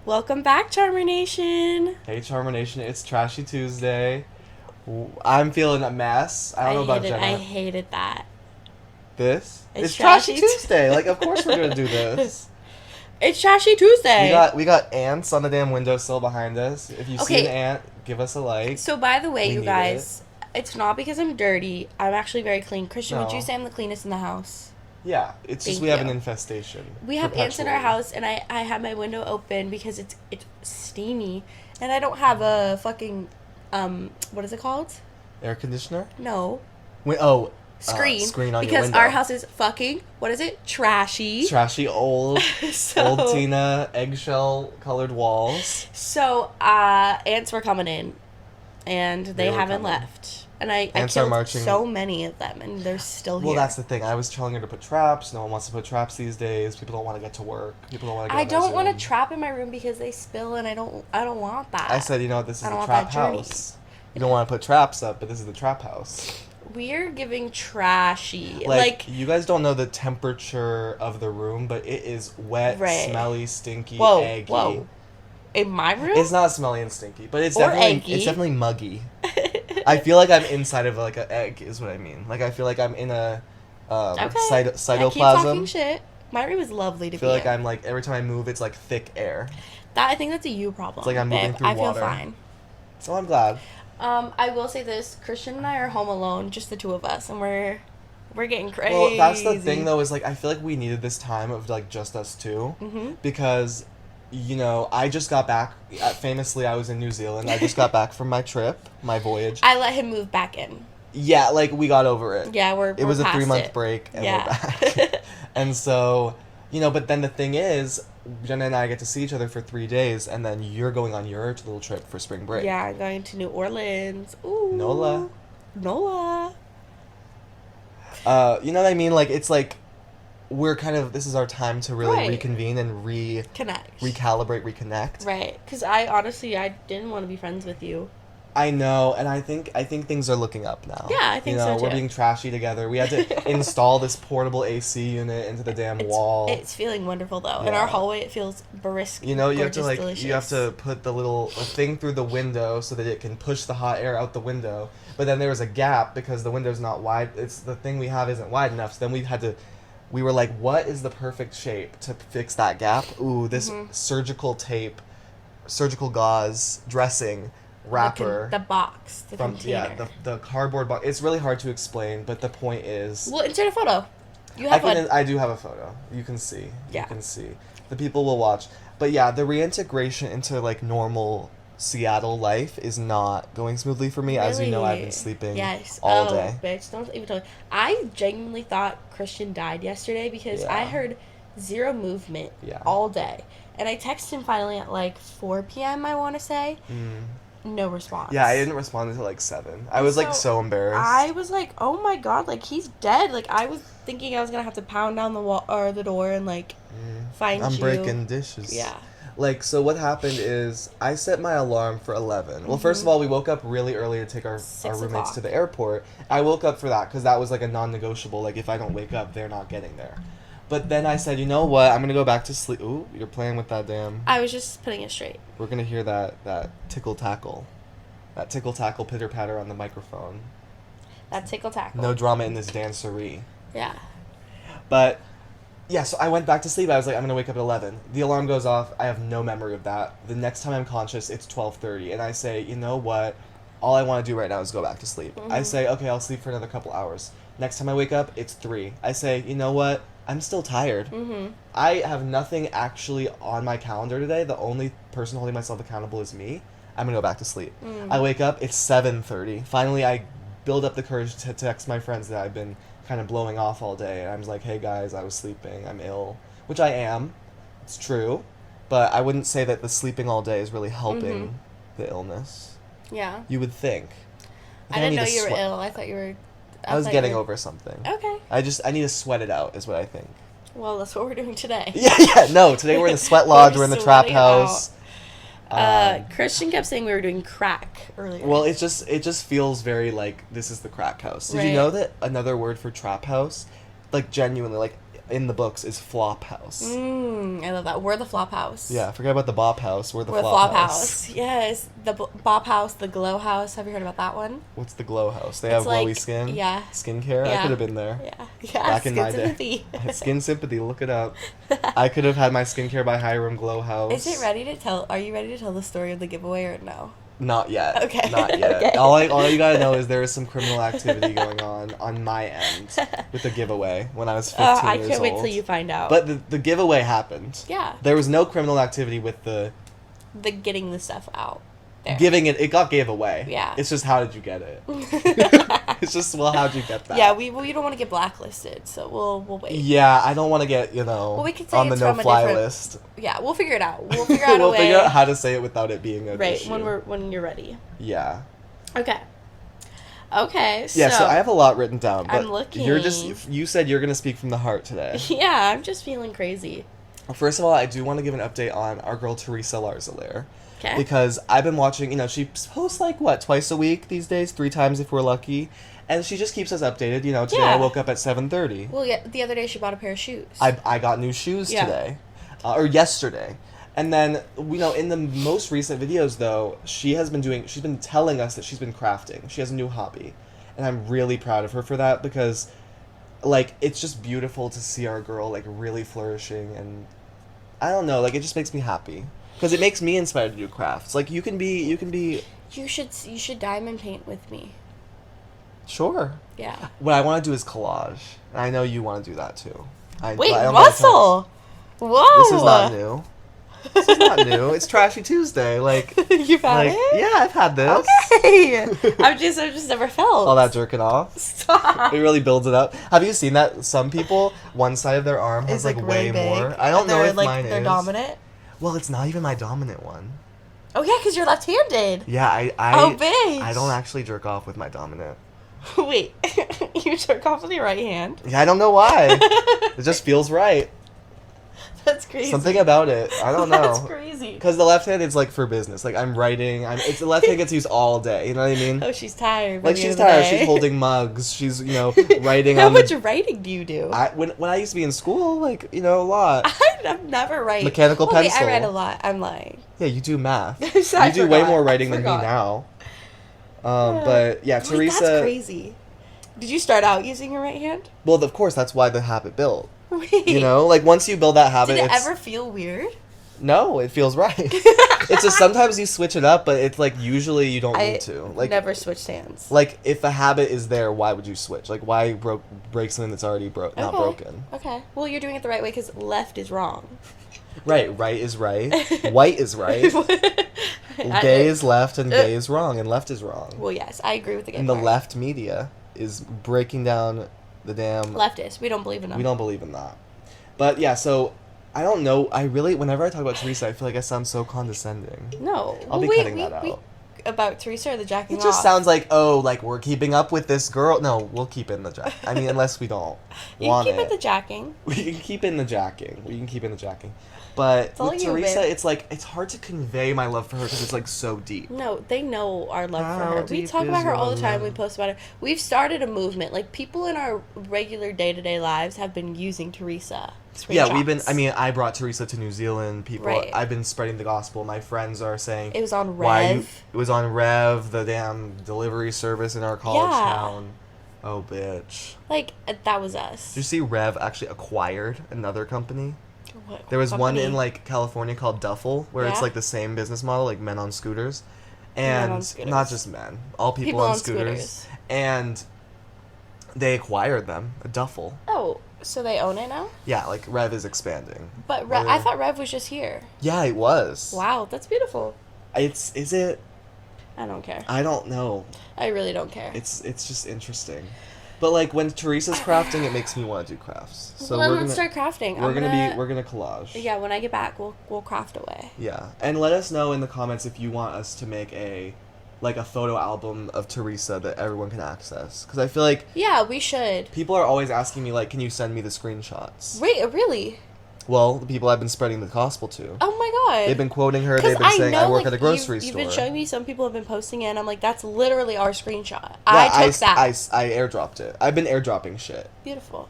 Welcome back, Charmer Nation. Hey, Charmer Nation, it's Trashy Tuesday. I'm feeling a mess. I don't know about Jenna. I hated that. This? It's Trashy Trashy Tuesday. Like, of course we're gonna do this. It's Trashy Tuesday. We got ants on the damn windowsill behind us. If you see an ant, give us a like. So, by the way, We you need guys, it's not because I'm dirty. I'm actually very clean. Christian, would No. you say I'm the cleanest in the house? Yeah, it's just Thank we have you. an infestation. We have ants in our perpetually. house, and I have my window open because it's steamy, and I don't have a fucking what is it called? Air conditioner? No, Screen on your because window. our house is fucking what is it? Trashy. Trashy old So- old Tina eggshell colored walls. So ants were coming in, and they were haven't coming. left. And I Ants are killed marching. so many of them, and they're still here. Well, that's the thing. I was telling her to put traps. No one wants to put traps these days. People don't want to get to work. People don't want to get I on their don't want a Zoom. trap in my room because they spill, and I don't want that. I said, this is I the don't want trap that journey. house. You don't want to put traps up, but this is the trap house. We're giving trashy. Like, you guys don't know the temperature of the room, but it is wet, Right. smelly, stinky, Whoa, eggy. whoa. In my room? It's not smelly and stinky, but it's Or definitely eggy. muggy. I feel like I'm inside of like an egg, is what I mean. Like I feel like I'm in a Okay. I keep cytoplasm. talking shit. My room is lovely to I feel be like in. I'm like every time I move, it's like thick air. I think that's a you problem. It's like I'm moving babe. through I feel water. fine. So I'm glad. I will say this: Christian and I are home alone, just the two of us, and we're getting crazy. Well, that's the thing though, is like I feel like we needed this time of like just us two, because, I just got back. Famously, I was in New Zealand. I just got back from my trip, my voyage. I let him move back in. Yeah, like we got over it. Yeah, It was a past 3-month it. break, and Yeah. we're back. And so, but then the thing is, Jenna and I get to see each other for 3 days, and then you're going on your little trip for spring break. Yeah, I'm going to New Orleans. Ooh. Nola. You know what I mean? Like, it's like, this is our time to really Right. reconvene and Connect. recalibrate, reconnect. Right, because I didn't want to be friends with you. I know, and I think things are looking up now. Yeah, I think so, We're too. being trashy together. We had to install this portable AC unit into the damn wall. It's feeling wonderful though. In Yeah. our hallway, it feels brisk. You have gorgeous, to delicious. you have to put the little thing through the window so that it can push the hot air out the window. But then there was a gap because the window's not wide. It's the thing we have isn't wide enough. So then we were like, what is the perfect shape to fix that gap? Ooh, this surgical tape, surgical gauze dressing wrapper. The box, the container. the cardboard box. It's really hard to explain, but the point is, Well, insert a photo. You have one. I do have a photo. You can see. Yeah. You can see. The people will watch. But yeah, the reintegration into like normal Seattle life is not going smoothly for me. As you know, I've been sleeping all day. Bitch, don't even tell me. I genuinely thought Christian died yesterday because I Yeah. heard zero movement Yeah. all day. And I texted him finally at like 4 p.m., I want to say. No response. Yeah, I didn't respond until like 7. I was like so embarrassed. I was like, oh my god, like he's dead. Like I was thinking I was gonna have to pound down the wall or the door and like find I'm you. breaking dishes. Yeah. Like, so what happened is I set my alarm for 11. Well, first of all, we woke up really early to take our 6 roommates o'clock. to the airport. I woke up for that because that was like a non-negotiable. Like, if I don't wake up, they're not getting there. But then I said, you know what? I'm going to go back to sleep. Ooh, you're playing with that damn... I was just putting it straight. We're going to hear that tickle-tackle. That tickle-tackle pitter-patter on the microphone. That tickle tackle. No drama in this dancery. Yeah. But... yeah, so I went back to sleep. I was like, I'm going to wake up at 11. The alarm goes off. I have no memory of that. The next time I'm conscious, it's 12:30. And I say, you know what? All I want to do right now is go back to sleep. I say, okay, I'll sleep for another couple hours. Next time I wake up, it's 3. I say, you know what? I'm still tired. I have nothing actually on my calendar today. The only person holding myself accountable is me. I'm going to go back to sleep. I wake up. It's 7:30. Finally, I build up the courage to text my friends that I've been kind of blowing off all day, and I'm like, hey guys, I was sleeping, I'm ill, which I am, it's true, but I wouldn't say that the sleeping all day is really helping the illness. Yeah. You would think. I didn't know you were ill. I thought you were... I was getting over something. Okay. I need to sweat it out, is what I think. Well, that's what we're doing today. No, today we're in the sweat lodge, we're in the trap sweating house. Christian kept saying we were doing crack earlier. Well, it just feels very like this is the crack house. Did you Right. know that another word for trap house, like genuinely, like in the books is Flop House. I love that. We're the Flop House. Yeah, forget about the Bop House. We're the We're Flop the Flop House. House. Yes. The Bop House, the Glow House. Have you heard about that one? What's the Glow House? They It's have glowy like- skin? yeah. Skincare? I Yeah. could have been there. Yeah. Back in Skin my Sympathy. day. Skin Sympathy, look it up. I could have had my skincare by Hiram Glow House. Is it ready to tell? Are you ready to tell the story of the giveaway or no? Not yet. Okay. Not yet. Okay. All you gotta know is there is some criminal activity going on my end with the giveaway when I was 15 I years can't wait old. till you find out. But the giveaway happened. Yeah. There was no criminal activity with the The getting the stuff out. There. giving it. It got gave away. Yeah. It's just how did you get it? It's just, well, how'd you get that? Yeah, we don't want to get blacklisted, so we'll wait. Yeah, I don't want to get, Well, we could say on the it's from a no-fly different- list. Yeah, we'll figure it out. We'll figure out a We'll way. figure out how to say it without it being an right issue. when you're ready. Yeah. Okay. Okay. Yeah, so I have a lot written down, but I'm looking. you said you're going to speak from the heart today. Yeah, I'm just feeling crazy. First of all, I do want to give an update on our girl Teresa Larzalaire. Okay. Because I've been watching, she posts like, twice a week these days? 3 times if we're lucky. And she just keeps us updated. Today Yeah. I woke up at 7:30. Well, yeah, the other day she bought a pair of shoes. I got new shoes Yeah. today. Or yesterday. And then, in the most recent videos, though, she's been telling us that she's been crafting. She has a new hobby. And I'm really proud of her for that because, it's just beautiful to see our girl, really flourishing. And I don't know, it just makes me happy. Because it makes me inspired to do crafts. You can be... You should diamond paint with me. Sure. Yeah. What I want to do is collage. And I know you want to do that, too. Wait, I don't know if Russell! Whoa! This is not new. This is not new. It's Trashy Tuesday. You've had it? Yeah, I've had this. Okay. I've just never felt. All that jerking off. Stop. It really builds it up. Have you seen that? Some people, one side of their arm has It's way really big. more. I don't know if mine they're is. dominant. Well, it's not even my dominant one. Oh yeah, because you're left-handed. Yeah, I Oh, bitch. I don't actually jerk off with my dominant. Wait, you jerk off with your right hand? Yeah, I don't know why. It just feels right. That's crazy. Something about it. I don't know. That's crazy. Because the left hand is for business. I'm writing. It's the left hand gets used all day. You know what I mean? Oh, she's tired. by the She's end of the tired. day. She's holding mugs. She's writing How on. much writing do you do? When I used to be in school, a lot. I've never write. Mechanical Wait, pencil. I read a lot. I'm lying. Yeah, you do math. I You do way forgot. more I writing than me forgot. now. But yeah, Wait, Teresa. that's crazy. Did you start out using your right hand? Well, of course, that's why the habit built. Wait. Once you build that habit, Did it it's, ever feel weird? no, it feels right. It's just sometimes you switch it up, but it's usually you don't I need to. never switched hands. If a habit is there, why would you switch? Why break something that's already not Okay. broken? Okay. Well, you're doing it the right way because left is wrong. Right is right. White is right. Gay is left, and gay is wrong, and left is wrong. Well, yes, I agree with the gay And the part. left media is breaking down the damn. Leftist. We don't believe in them. We don't believe in that. But yeah, so I don't know. Whenever I talk about Teresa, I feel like I sound so condescending. No. I'll be cutting that out. About Teresa or the jacking It just off? sounds we're keeping up with this girl. No, we'll keep in the jack. I mean, unless we don't You want keep it. it the jacking. We can keep in the jacking. But all with you, Teresa, babe. it's hard to convey my love for her because it's so deep. No, they know our love How for her. We deep talk is about her all your the time. We love? post about her. We've started a movement. People in our regular day-to-day lives have been using Teresa. Yeah, we've been. screenshots. I mean, I brought Teresa to New Zealand. People, Right. I've been spreading the gospel. My friends are saying It was on Why Rev. it was on Rev, the damn delivery service in our college Yeah. town. Oh, bitch! That was us. Did you see Rev actually acquired another company? What There was one in company? California called Duffel, where it's Yeah? the same business model, men on scooters, Men and on scooters. not just men, all people on scooters, and they acquired them. A Duffel. Oh, so they own it now? Yeah, Rev is expanding. But I Whether- thought Rev was just here. Yeah, it was. Wow, that's beautiful. Is it? I don't care. I don't know. I really don't care. It's just interesting. But when Teresa's crafting, it makes me want to do crafts. So well, we're then gonna let's start crafting. we're gonna collage. Yeah, when I get back, we'll craft away. Yeah, and let us know in the comments if you want us to make a photo album of Teresa that everyone can access. Because I feel Yeah, we should. people are always asking me can you send me the screenshots? Wait, really? Well, the people I've been spreading the gospel to. Oh my god. They've been quoting her. 'Cause They've been saying I know, work at a grocery you've store. been showing me some people have been posting it, and I'm like, that's literally our screenshot. Yeah, I took that. I airdropped it. I've been airdropping shit. Beautiful.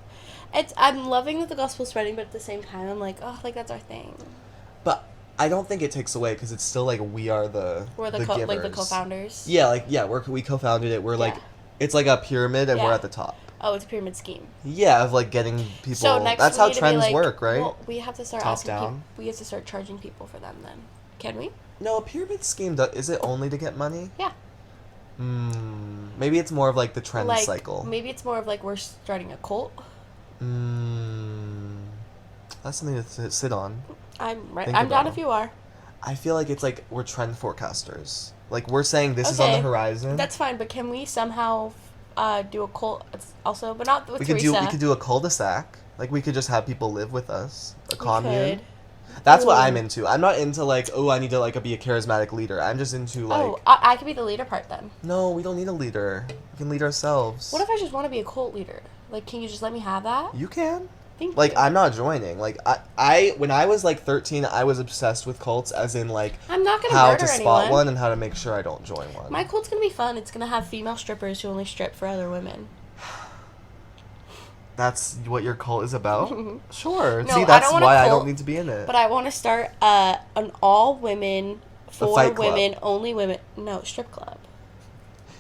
I'm loving that the gospel's spreading, but at the same time, I'm like, oh, like, that's our thing. But I don't think it takes away, because it's still, like, we are We're the givers. like, the co-founders. Yeah, like, yeah, we co-founded it. We're, like, it's like a pyramid, and we're at the top. Oh, it's a pyramid scheme. Yeah, of, like, getting people... So next that's we how need to trends be like, work, right? Well, we have to start Top asking down. we have to start charging people for them then. Can we? No, a pyramid scheme, is it only to get money? Yeah. Maybe it's more of, like, the trend Like, cycle. Maybe it's more of, like, we're starting a cult. That's something to sit on. I'm down if you are. I feel like it's like we're trend forecasters. Like, we're saying this is on the horizon. That's fine, but can we somehow do a cult also, but not with we Teresa? We could do a cul-de-sac. Like, we could just have people live with us. A commune. Could. That's what I'm into. I'm not into, like, oh, I need to, like, be a charismatic leader. I'm just into, like... Oh, I could be the leader part then. No, we don't need a leader. We can lead ourselves. What if I just want to be a cult leader? Like, can you just let me have that? You can. Thank Like, you. I'm not joining. Like, I when I was, like, 13, I was obsessed with cults, as in, like... I'm not going to how murder to spot anyone. one and how to make sure I don't join one. My cult's going to be fun. It's going to have female strippers who only strip for other women. That's what your cult is about? Sure. No, See, that's I don't want a why I cult, don't need to be in it. But I want to start an all-women, for fight club. women, only women... No, strip club.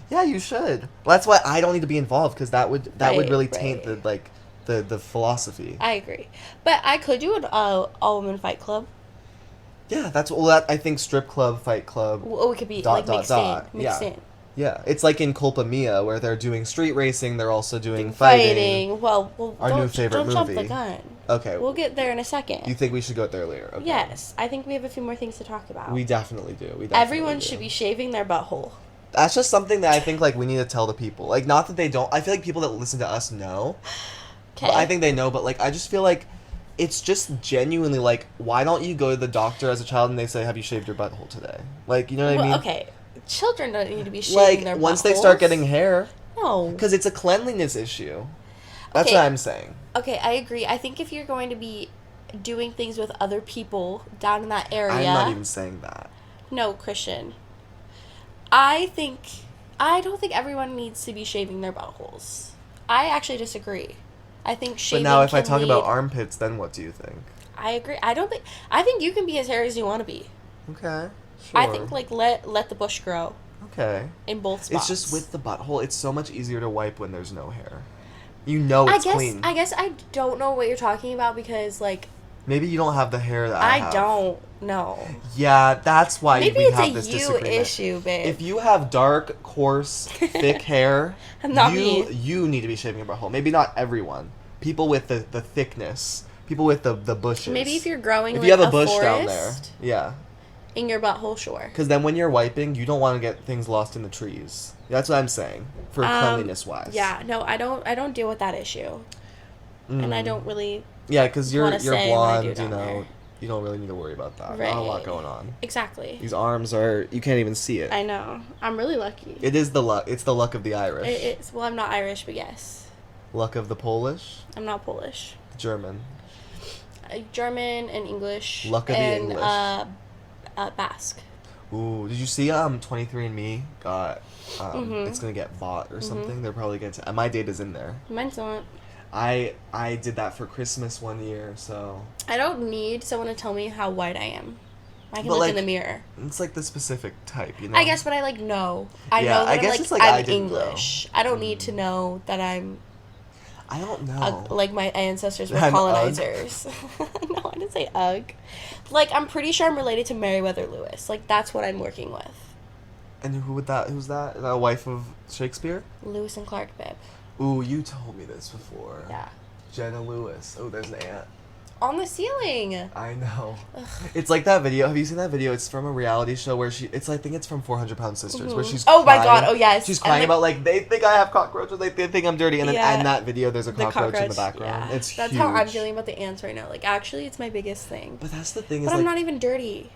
Yeah, you should. Well, that's why I don't need to be involved, because that would really taint the, like, the philosophy. I agree. But I could do an all-women fight club. Yeah, that's... Well, I think strip club, fight club... Oh, it could be, mixed in. Yeah, it's like in Culpa Mia, where they're doing street racing, they're also doing Fighting. Well, Our new favorite don't jump the movie. gun. Okay. We'll get there in a second. You think we should go there later? Okay. Yes. I think we have a few more things to talk about. We definitely do. Everyone should be shaving their butthole. That's just something that I think, like, we need to tell the people. Like, not that they don't... I feel like people that listen to us know. Okay. I think they know, but, like, I just feel like it's just genuinely, like, why don't you go to the doctor as a child and they say, have you shaved your butthole today? Like, you know what I mean? Okay. Children don't need to be shaving like, their buttholes. once they start getting hair. No. Because it's a cleanliness issue. That's Okay. what I'm saying. Okay, I agree. I think if you're going to be doing things with other people down in that area... I'm not even saying that. No, Christian. I don't think everyone needs to be shaving their buttholes. I actually disagree. I think shaving But now if I can talk about lead- armpits, then what do you think? I agree. I think you can be as hairy as you want to be. Okay, sure. I think, like, let the bush grow Okay. in both spots. It's just with the butthole, it's so much easier to wipe when there's no hair. You know it's clean. I guess I don't know what you're talking about because, like... Maybe you don't have the hair that I have. I don't know. Yeah, that's why Maybe we it's have a this you disagreement. issue, babe. If you have dark, coarse, thick hair, Not me. you need to be shaving your butthole. Maybe not everyone. People with the thickness. People with the bushes. Maybe if you're growing if like you have a a bush forest down there. Yeah. in your butthole, sure. Because then when you're wiping, you don't want to get things lost in the trees. That's what I'm saying. For cleanliness wise. Yeah, no, I don't deal with that issue. And I don't really... Yeah, because you're say what I do blonde, you down know. there. You don't really need to worry about that. Right. Not a lot going on. Exactly. These arms are... You can't even see it. I know. I'm really lucky. It is the luck. It's the luck of the Irish. It's well, I'm not Irish, but yes. Luck of the Polish. I'm not Polish. German. German and English. Luck of the and, English. Basque. Ooh, did you see 23andMe got Mm-hmm. it's gonna get bought or something? They're probably going to my data's in there. Mine's not. I did that for Christmas one year, so I don't need someone to tell me how white I am. I can But, look like, in the mirror. it's like the specific type, you know. I guess, but I like know. I Yeah, know that I guess I'm, it's like I I'm didn't know. English. I don't need to know that I'm I don't know. like my ancestors were I'm colonizers. No, I didn't say ugh. Like, I'm pretty sure I'm related to Meriwether Lewis. Like, that's what I'm working with. And who's that? The wife of Shakespeare? Lewis and Clark, babe. Ooh, you told me this before. Yeah. Jenna Lewis. Oh, there's an ant. On the ceiling. I know. It's like that video. Have you seen that video? It's from a reality show where I think it's from 400-Pound Sisters, where she's Oh my crying. God, oh yes. She's And, crying like, about, like, they think I have cockroaches, like, they think I'm dirty, and then Yeah. in that video, there's a cockroach in the background. Yeah. It's That's huge. how I'm feeling about the ants right now. Like, actually, it's my biggest thing. But that's the thing, is, But like, I'm not even dirty.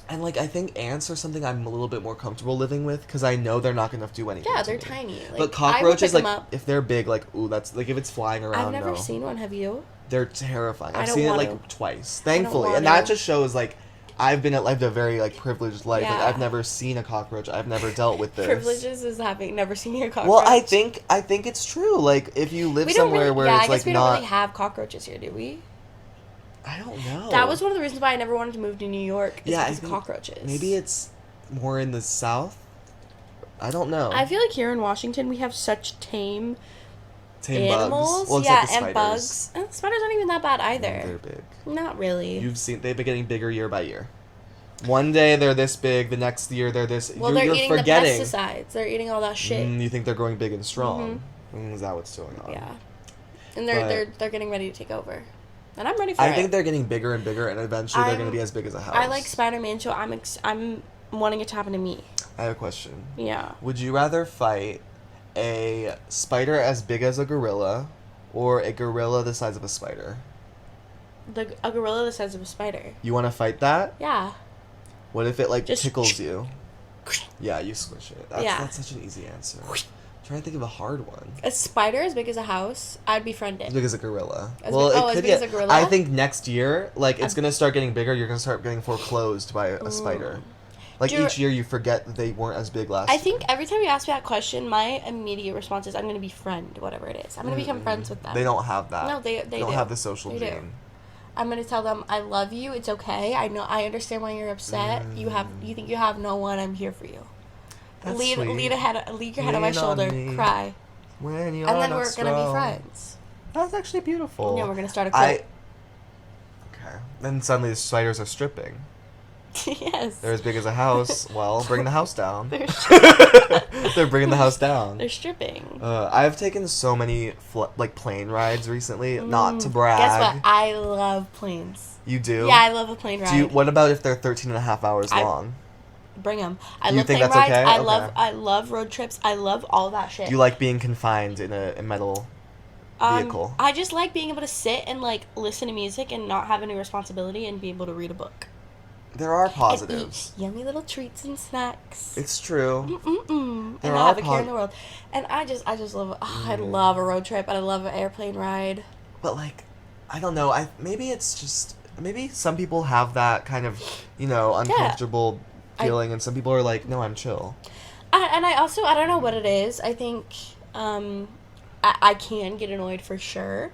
and, like, I think ants are something I'm a little bit more comfortable living with, because I know they're not going to do anything Yeah, to they're me. tiny. Like, But cockroaches, I would pick like, them up. if they're big, like, ooh, that's, like, if it's flying around, I've never no. seen one, have you? They're terrifying. I I've don't seen it, want like, to. twice, thankfully. want And that to. just shows, like, I've lived a very like privileged life. Like Yeah. I've never seen a cockroach. I've never dealt with this. Privileges is having never seen a cockroach. Well, I think it's true. Like if you live we don't somewhere really, where yeah, it's I guess like we not, don't really have cockroaches here, do we? I don't know. That was one of the reasons why I never wanted to move to New York. Is Yeah, because I think of cockroaches. Maybe it's more in the South. I don't know. I feel like here in Washington we have such tame bugs. animals. Well, yeah, except the and spiders. bugs. And spiders aren't even that bad either. They're big. Not really. They've been getting bigger year by year. One day they're this big, the next year they're this. Well, you're eating forgetting. the pesticides. They're eating all that shit. You think they're growing big and strong? Is that what's going on? Yeah, and they're getting ready to take over, and I'm ready for it. I think they're getting bigger and bigger, and eventually they're going to be as big as a house. I like Spider-Man, so I'm wanting it to happen to me. I have a question. Yeah. Would you rather fight a spider as big as a gorilla, or a gorilla the size of a spider? A gorilla the size of a spider. You want to fight that? Yeah. What if it like Just tickles you? Yeah, you squish it. That's such an easy answer. I'm trying to think of a hard one. A spider as big as a house, I'd befriend it. As big as a gorilla. As big as a gorilla? I think next year, like, it's going to start getting bigger. You're going to start getting foreclosed by a spider. Like, each year you forget that they weren't as big last year. I think every time you ask me that question, my immediate response is I'm going to befriend whatever it is. I'm going to become friends with them. They don't have that. No, they don't have the social they gene. do. I'm going to tell them I love you. It's okay. I understand why you're upset. You think you have no one. I'm here for you. That's lead sweet. your head on my Lean on shoulder, me cry, when you're and then not we're strong. gonna be friends. That's actually beautiful. Yeah, we're gonna start a cult. Okay. Then suddenly the spiders are stripping. Yes. They're as big as a house. Well, bring the house down. They're They're bringing the house down. They're stripping. I've taken so many plane rides recently. Not to brag. Guess what? I love planes. You do? Yeah, I love a plane ride. What about if they're 13 and a half hours long? Bring them. I You love think plane that's rides. okay? I love road trips. I love all that shit. You like being confined in a metal vehicle? I just like being able to sit and like listen to music and not have any responsibility and be able to read a book. There are positives. And eat yummy little treats and snacks. It's true. And not have a care in the world. And I just love. Oh, I love a road trip and I love an airplane ride. But like, I don't know. Maybe it's just some people have that kind of uncomfortable feeling, and some people are like, no, I'm chill. And I don't know what it is. I think I can get annoyed for sure.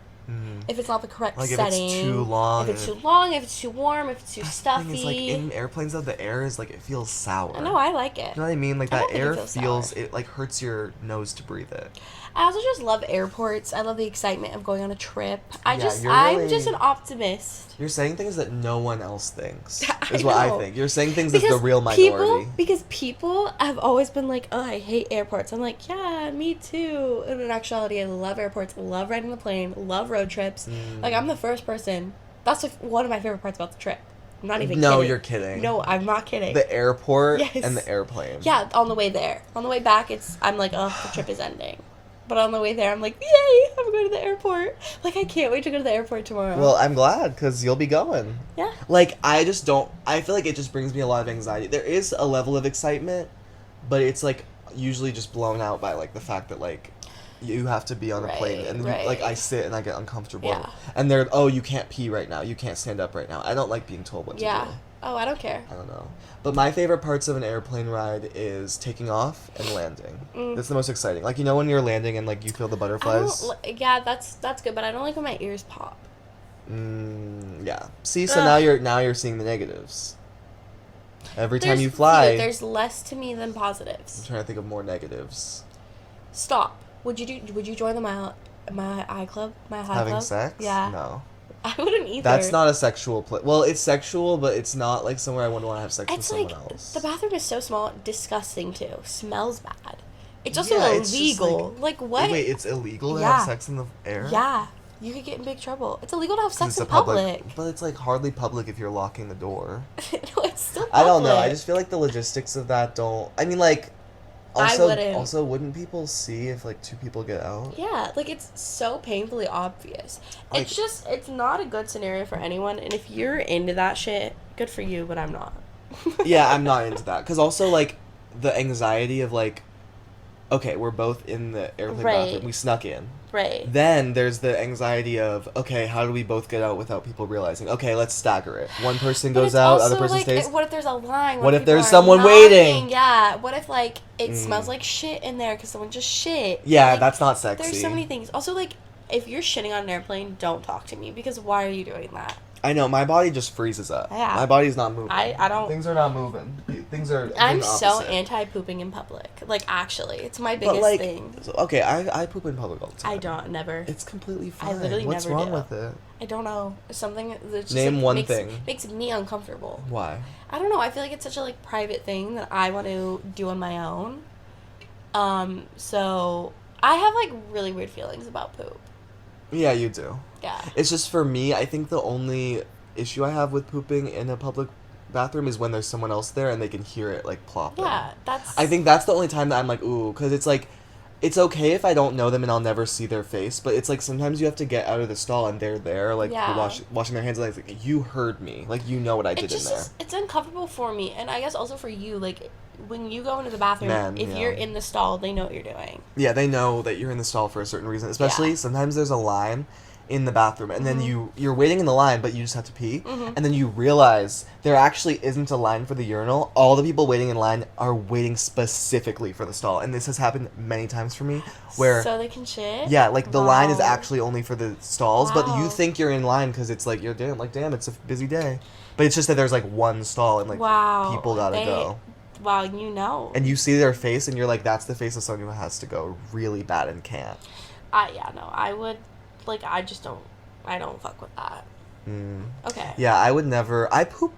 If it's not the correct like setting. If it's too long. If it's too long, if it's too warm, if it's too stuffy. The thing is, like, in airplanes, though, the air is, like, it feels sour. No, I like it. You know what I mean? Like, I that don't think air it feels, it, like, hurts your nose to breathe it. I also just love airports. I love the excitement of going on a trip. I'm just an optimist. You're saying things that no one else thinks, I is what I know. think. You're saying things as the real minority. Because people have always been like, oh, I hate airports. I'm like, yeah, me too. And in actuality, I love airports, love riding the plane, love road trips. Like, I'm the first person. That's one of my favorite parts about the trip. I'm not even kidding. No, you're kidding. No, I'm not kidding. The airport Yes. and the airplane. Yeah, on the way there. On the way back, I'm like, oh, the trip is ending. But on the way there, I'm like, yay, I'm going to the airport. Like, I can't wait to go to the airport tomorrow. Well, I'm glad, because you'll be going. Yeah. Like, I feel like it just brings me a lot of anxiety. There is a level of excitement, but it's, like, usually just blown out by, like, the fact that, like, you have to be on a plane. And, like, I sit and I get uncomfortable. Yeah. And you can't pee right now. You can't stand up right now. I don't like being told what to do. Oh, I don't care. I don't know. But my favorite parts of an airplane ride is taking off and landing. That's the most exciting. Like, when you're landing and, like, you feel the butterflies. Yeah, that's good, but I don't like when my ears pop. Yeah. See, so now you're seeing the negatives. Every time you fly... There's less to me than positives. I'm trying to think of more negatives. Stop. Would you join the my eye club? My high Having club? sex? Yeah. No. I wouldn't either. That's not a sexual place. Well, it's sexual, but it's not like somewhere I would want to have sex with someone else. The bathroom is so small, disgusting too. Smells bad. It's also it's illegal. just like what? Wait, it's illegal to have sex in the air? Yeah. You could get in big trouble. It's illegal to have sex in public. But it's like hardly public if you're locking the door. No, it's still public. I don't know. I just feel like the logistics of that don't. I mean, like. Also, I wouldn't. Also, wouldn't people see if like two people get out? Yeah, like it's so painfully obvious. Like, It's not a good scenario for anyone. And if you're into that shit, good for you. But I'm not. Yeah, I'm not into that. Because also like the anxiety of like okay, we're both in the airplane Right. bathroom. We snuck in. Right. Then there's the anxiety of, okay, how do we both get out without people realizing? Okay, let's stagger it. One person But goes it's out, also, other person like, stays. what if there's a line? What if people there's are someone knocking? waiting? Yeah. What if, like, it smells like shit in there because someone just shit? Yeah, like, that's not sexy. There's so many things. Also, like, if you're shitting on an airplane, don't talk to me because why are you doing that? I know, my body just freezes up. Yeah. My body's not moving. I don't. Things are not moving. Things are. I'm doing the so opposite. anti-pooping in public. Like, actually, it's my But biggest like, thing. okay, I poop in public all the time. I don't, never. It's completely fine. literally What's never wrong do. with it? I don't know. Something that just Name like, one makes, thing. makes me uncomfortable. Why? I don't know. I feel like it's such a like private thing that I want to do on my own. So I have like really weird feelings about poop. Yeah, you do. Yeah. It's just for me, I think the only issue I have with pooping in a public bathroom is when there's someone else there and they can hear it like plopping. Yeah, that's. I think that's the only time that I'm like, ooh, because it's like, it's okay if I don't know them and I'll never see their face, but it's like sometimes you have to get out of the stall and they're there, like Yeah. washing their hands, and like, you heard me, like you know what I It did just in there. it's uncomfortable for me, and I guess also for you. Like when you go into the bathroom, Man, if yeah. you're in the stall, they know what you're doing. Yeah, they know that you're in the stall for a certain reason. Especially Yeah. sometimes there's a line in the bathroom, and then you're waiting in the line, but you just have to pee, and then you realize there actually isn't a line for the urinal. All the people waiting in line are waiting specifically for the stall, and this has happened many times for me. Where So they can shit. yeah, like the line is Wow. actually only for the stalls, but you Wow. think you're in line because it's like damn, it's a busy day, but it's just that there's like one stall and like Wow. people gotta go. Wow, you know. And you see their face, and you're like, that's the face of someone who has to go really bad and can't. I would, like, I don't fuck with that. Okay. Yeah, I would never. I poop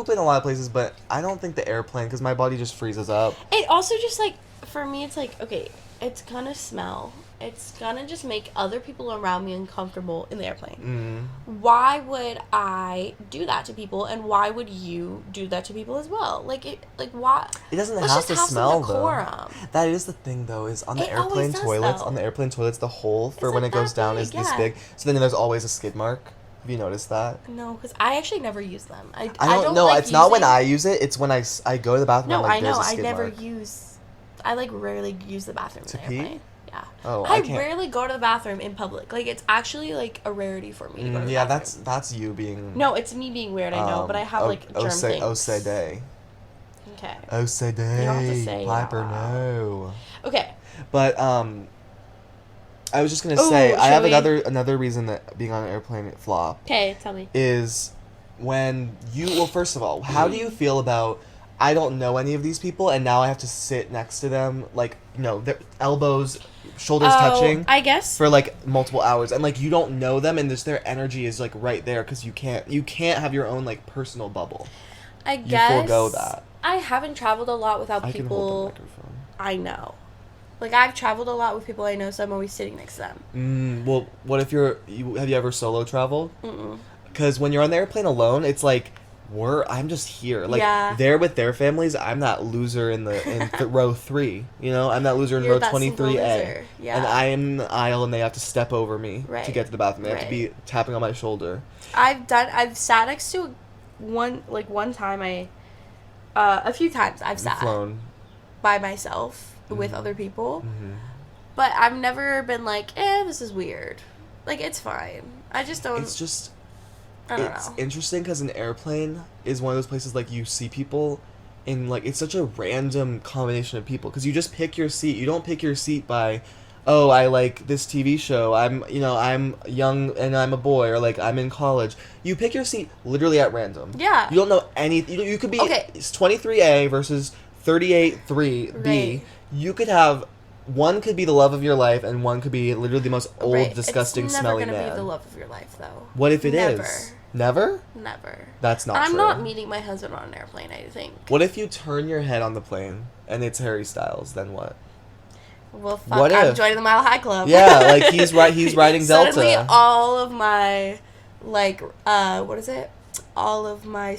in a lot of places, but I don't think the airplane, because my body just freezes up. It also just, like, for me, it's like, okay, it's gonna smell. It's gonna just make other people around me uncomfortable in the airplane. Why would I do that to people, and why would you do that to people as well? Like, why? It doesn't Let's have just to have some smell, though. decorum. That is the thing, though, is on the It always airplane does, toilets, though. on the airplane toilets, the hole for It's when like it goes that down big, is this yeah. big. So then there's always a skid mark. Have you noticed that? No, because I actually never use them. I don't know. like It's not when using- I use it. It's when I go to the bathroom. No, and, like, I know. there's a I skid never mark. use. I like rarely use the bathroom To in the pee? airplane. Yeah. Oh, I I can't. rarely go to the bathroom in public. Like it's actually like a rarity for me to go to the Yeah, bathroom. that's you being. No, it's me being weird. I know, but I have like germ things. OCD. Okay. OCD. You don't have to say it out Piper, loud. no. Okay. But I was just gonna Ooh, say I should have we- another reason that being on an airplane flop Okay, tell me. is when first of all, how do you feel about I don't know any of these people and now I have to sit next to them like their elbows, shoulders touching I guess. for like multiple hours and like you don't know them and just their energy is like right there because you can't have your own like personal bubble. I guess. forego that. I haven't traveled a lot without I can hold the people microphone. I know. Like I've traveled a lot with people I know, so I'm always sitting next to them. Well, what if have you ever solo traveled? Mm-mm. Because when you're on the airplane alone, it's like I'm just here. Like Yeah. they're with their families. I'm that loser in row 3. I'm that loser in You're row that single 23A. loser. Yeah. And I am in the aisle, and they have to step over me to Right. get to the bathroom. They have to Right. be tapping on my shoulder. I've sat next to one time a few times I've sat Flown. by myself with other people. Mm-hmm. But I've never been like, this is weird. Like, it's fine. I just don't... It's just I don't it's know. interesting because an airplane is one of those places like you see people in like it's such a random combination of people because you just pick your seat. You don't pick your seat by I like this TV show. I'm young and I'm a boy, or like I'm in college. You pick your seat literally at random. Yeah. You don't know any. You could be Okay. It's 23A versus 38-3B. Right. You could have. One could be the love of your life, and one could be literally the most old, Right. disgusting, smelly It's never man. gonna be the love of your life, though. What if it is? Never. Never? Never. That's not I'm true. not meeting my husband on an airplane, I think. What if you turn your head on the plane and it's Harry Styles? Then what? Well, fuck, What I'm if? joining the Mile High Club. Yeah, like he's riding Delta. Suddenly all of my, like, what is it? All of my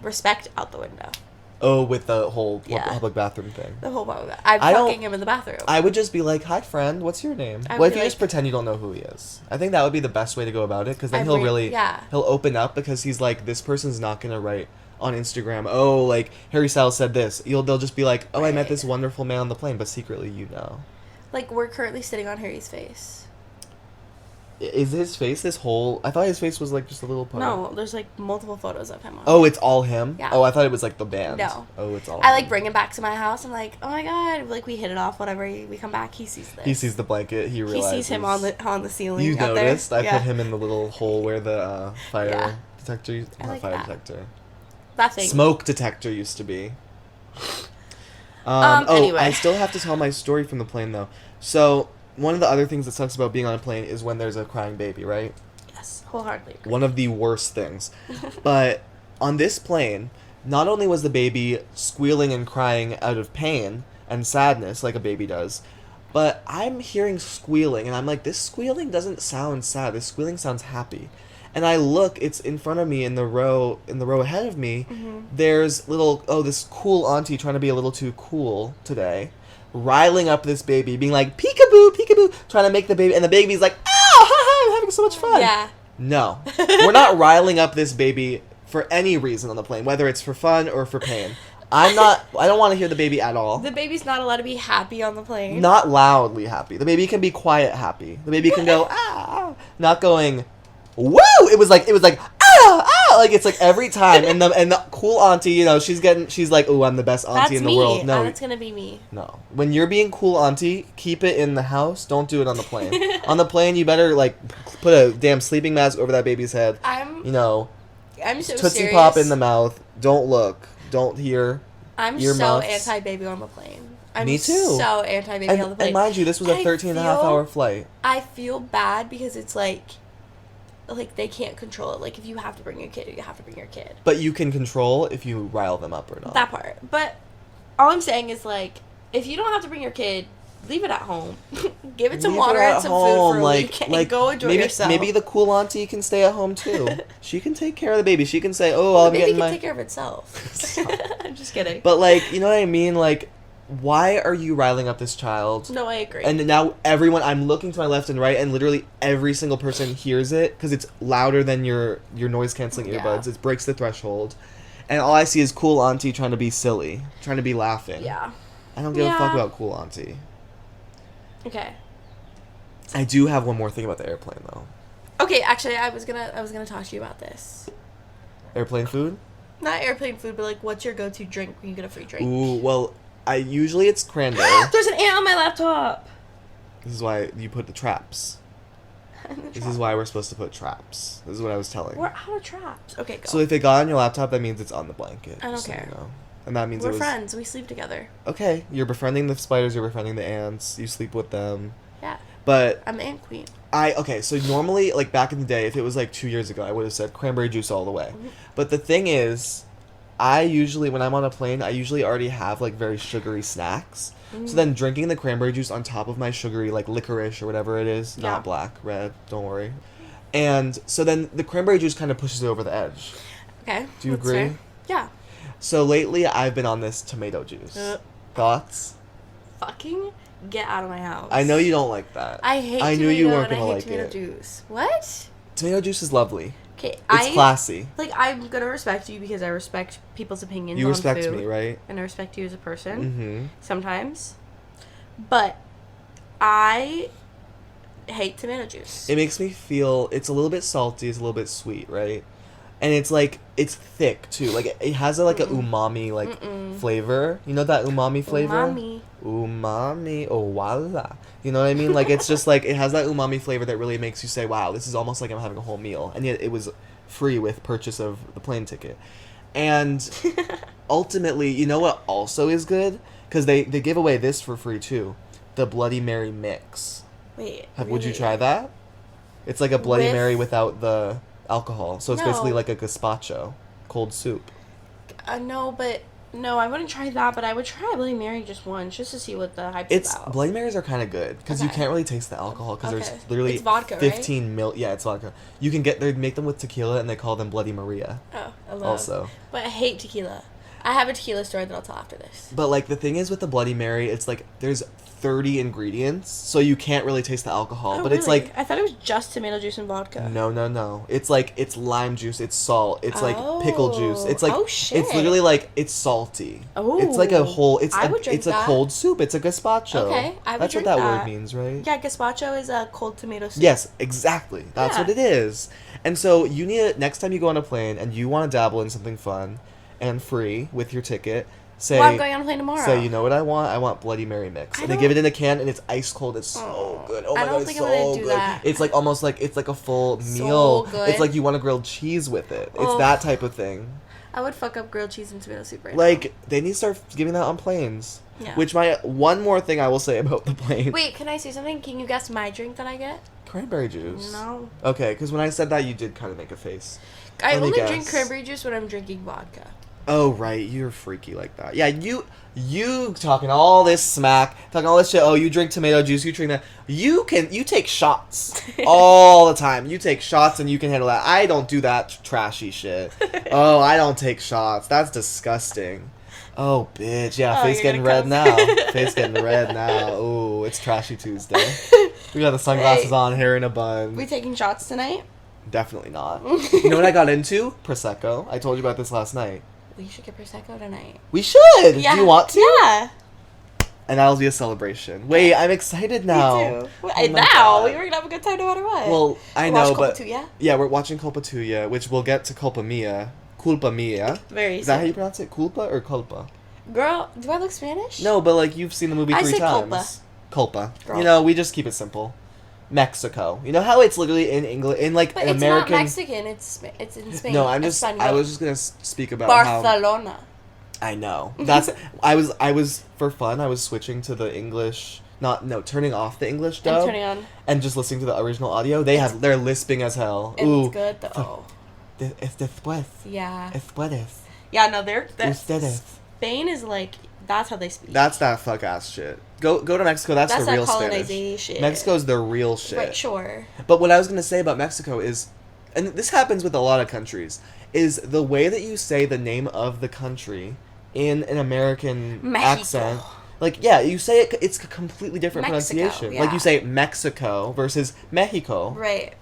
respect out the window. Oh, with the whole Yeah. public bathroom thing. The whole time. I'm I don't- fucking him in the bathroom. I would just be like, "Hi, friend. What's your name?" I What would if be you just like- pretend you don't know who he is? I think that would be the best way to go about it because then he'll Yeah. open up because he's like, this person's not gonna write on Instagram. Oh, like Harry Styles said this. They'll just be like, oh, I met Right. this wonderful man on the plane, but secretly you know. Like, we're currently sitting on Harry's face. Is his face this whole? I thought his face was like just a little part. No, there's like multiple photos of him on. Oh, it's all him? Yeah. Oh, I thought it was like the band. No. Oh, it's all I him. like bring him back to my house. I'm like, oh my god, like we hit it off. Whenever we come back, he sees this. He sees the blanket. He realizes. He sees him on the ceiling. You out noticed? There. I put him in the little hole where the fire Yeah. detector. I Not like fire that. detector. That thing. Smoke detector used to be. Anyway. I still have to tell my story from the plane though. So one of the other things that sucks about being on a plane is when there's a crying baby, right? Yes, wholeheartedly. Agree. One of the worst things. But on this plane, not only was the baby squealing and crying out of pain and sadness like a baby does, but I'm hearing squealing and I'm like, this squealing doesn't sound sad. This squealing sounds happy. And I look, it's in front of me in the row ahead of me. Mm-hmm. There's this cool auntie trying to be a little too cool today, riling up this baby, being like, peekaboo, peekaboo, trying to make the baby, and the baby's like, oh, ha, ha, I'm having so much fun. Yeah. No. We're not riling up this baby for any reason on the plane, whether it's for fun or for pain. I don't want to hear the baby at all. The baby's not allowed to be happy on the plane. Not loudly happy. The baby can be quiet happy. The baby can go, ah, not going, woo! It was like, ah, like it's like every time, and the cool auntie, you know, she's like, ooh, I'm the best auntie That's in the me. world. No, That's gonna be me. no. When you're being cool auntie, keep it in the house. Don't do it on the plane. On the plane, you better like put a damn sleeping mask over that baby's head. I'm so Tootsie serious. Pop in the mouth. Don't look. Don't hear. I'm ear so muffs. anti-baby on the plane. I'm Me too. so anti-baby on the plane. And mind you, this was a I 13 and a half feel- hour flight. I feel bad because it's like they can't control it. Like, if you have to bring your kid, you have to bring your kid. But you can control if you rile them up or not. That part. But all I'm saying is, like, if you don't have to bring your kid, leave it at home. Give it some Leave water her at and some home, food for a week and go enjoy maybe, yourself. Maybe the cool auntie can stay at home too. She can take care of the baby. She can say, "Oh, the I'm baby getting can my." take care of itself. I'm just kidding. But like, you know what I mean? Like, why are you riling up this child? No, I agree. And now I'm looking to my left and right, and literally every single person hears it because it's louder than your noise canceling earbuds. It breaks the threshold, and all I see is cool auntie trying to be silly, trying to be laughing. Yeah. I don't give a fuck about cool auntie. Okay. I do have one more thing about the airplane though. Okay, actually, I was gonna talk to you about this. Airplane food? Not airplane food, but like, what's your go-to drink when you get a free drink? Ooh, well, usually it's cranberry. There's an ant on my laptop. This is why you put the traps. This is why we're supposed to put traps. This is what I was telling. We're out of traps. Okay, go. So if it got on your laptop, that means it's on the blanket. I don't just so care. you know. And that means We're it was... friends. We sleep together. Okay, you're befriending the spiders, you're befriending the ants, you sleep with them. Yeah. But I'm ant queen. so normally, like back in the day, if it was like 2 years ago, I would have said cranberry juice all the way. Mm-hmm. But the thing is, I usually, when I'm on a plane, I usually already have like very sugary snacks. So then drinking the cranberry juice on top of my sugary, like licorice or whatever it is, Yeah. not black, red, don't worry. And so then the cranberry juice kind of pushes it over the edge. Okay. Do you that's agree? fair. Yeah. So lately, I've been on this tomato juice. Thoughts? Fucking get out of my house. I know you don't like that. I hate I tomato knew you weren't and I gonna hate like tomato it. juice. What? Tomato juice is lovely. Okay, It's classy. Like, I'm gonna respect you because I respect people's opinions You on respect food, me, right? and I respect you as a person. Mm-hmm. Sometimes. But I hate tomato juice. It makes me feel, it's a little bit salty, it's a little bit sweet, right? And it's like, it's thick too. Like, it has a umami, flavor. You know that umami flavor? Umami. Oh, voila. You know what I mean? Like, it's just like, it has that umami flavor that really makes you say, wow, this is almost like I'm having a whole meal. And yet it was free with purchase of the plane ticket. And ultimately, you know what also is good? Because they give away this for free too. The Bloody Mary mix. Wait. Would you really? try that? It's like a Bloody With- Mary without the alcohol. So it's basically No. like a gazpacho, cold soup. No, I wouldn't try that, but I would try Bloody Mary just once, just to see what the hype's It's about. Bloody Marys are kind of good because you Okay. can't really taste the alcohol because Okay. there's literally It's vodka, right? 15 mil. Yeah, it's vodka. You can they make them with tequila and they call them Bloody Maria. Oh, I love. Also, But I hate tequila. I have a tequila story that I'll tell after this. But, like, the thing is with the Bloody Mary, it's, like, there's 30 ingredients, so you can't really taste the alcohol. Oh, but really? it's, like... I thought it was just tomato juice and vodka. No. It's, like, it's lime juice, it's salt, it's, like, pickle juice. It's, like... Oh, shit. It's literally, like, it's salty. Oh. It's, like, a whole... I would drink it's a cold soup. It's a gazpacho. Okay, I would That's drink what that that word means, right? Yeah, gazpacho is a cold tomato soup. Yes, exactly. That's what it is. And so you need to, next time you go on a plane and you want to dabble in something fun and free with your ticket, say... Well, I'm going on a plane tomorrow. Say, you know what I want? I want Bloody Mary mix. And they give it in a can and it's ice cold. It's so good. Oh my god, it's so good. That. It's like almost like it's like a full so meal. Good. It's like you want a grilled cheese with it. It's that type of thing. I would fuck up grilled cheese and tomato soup right like, now. they need to start giving that on planes. Yeah. Which one more thing I will say about the plane. Wait, can I say something? Can you guess my drink that I get? Cranberry juice. No. Okay, because when I said that, you did kind of make a face. I only guess. drink cranberry juice when I'm drinking vodka. Oh, right. You're freaky like that. Yeah, you talking all this smack, talking all this shit. Oh, you drink tomato juice, you drink that. You take shots all the time. You take shots and you can handle that. I don't do that trashy shit. Oh, I don't take shots. That's disgusting. Oh, bitch. Yeah, face getting red now. Face getting red now. Ooh, it's Trashy Tuesday. We got the sunglasses on, hair in a bun. We taking shots tonight? Definitely not. You know what I got into? Prosecco. I told you about this last night. We should get Prosecco tonight. We should! Yeah. Do you want to? Yeah. And that'll be a celebration. Wait, I'm excited now. Me too. Oh now? God. We were gonna have a good time no matter what. Well, I know, but... Culpa Mia? Yeah, we're watching Culpa Mia, which we'll get to Culpa Mia. Culpa Mia. Very Is that how you pronounce it? Culpa or Culpa? Girl, do I look Spanish? No, but like you've seen the movie 3 say times. Culpa. Girl. You know, we just keep it simple. Mexico. You know how it's literally in English, in like but an it's American... not Mexican, it's in Spain. No, I was just gonna speak about how... Barcelona. I know. That's I was for fun. I was switching to the English, turning off the English dub I'm turning on. and just listening to the original audio. They're lisping as hell. It's Ooh, good though. Es después. Yeah. Es puedes. Yeah, no, they're Ustedes. Spain is like that's how they speak. That's that fuck ass shit. Go to Mexico. That's the real colonization. Spanish. Mexico's the real shit. Right, sure. But what I was gonna say about Mexico is, and this happens with a lot of countries, is the way that you say the name of the country in an American Mexico. accent. Like, yeah, you say it's a completely different Mexico, pronunciation. yeah. Like, you say Mexico versus Mexico. Right.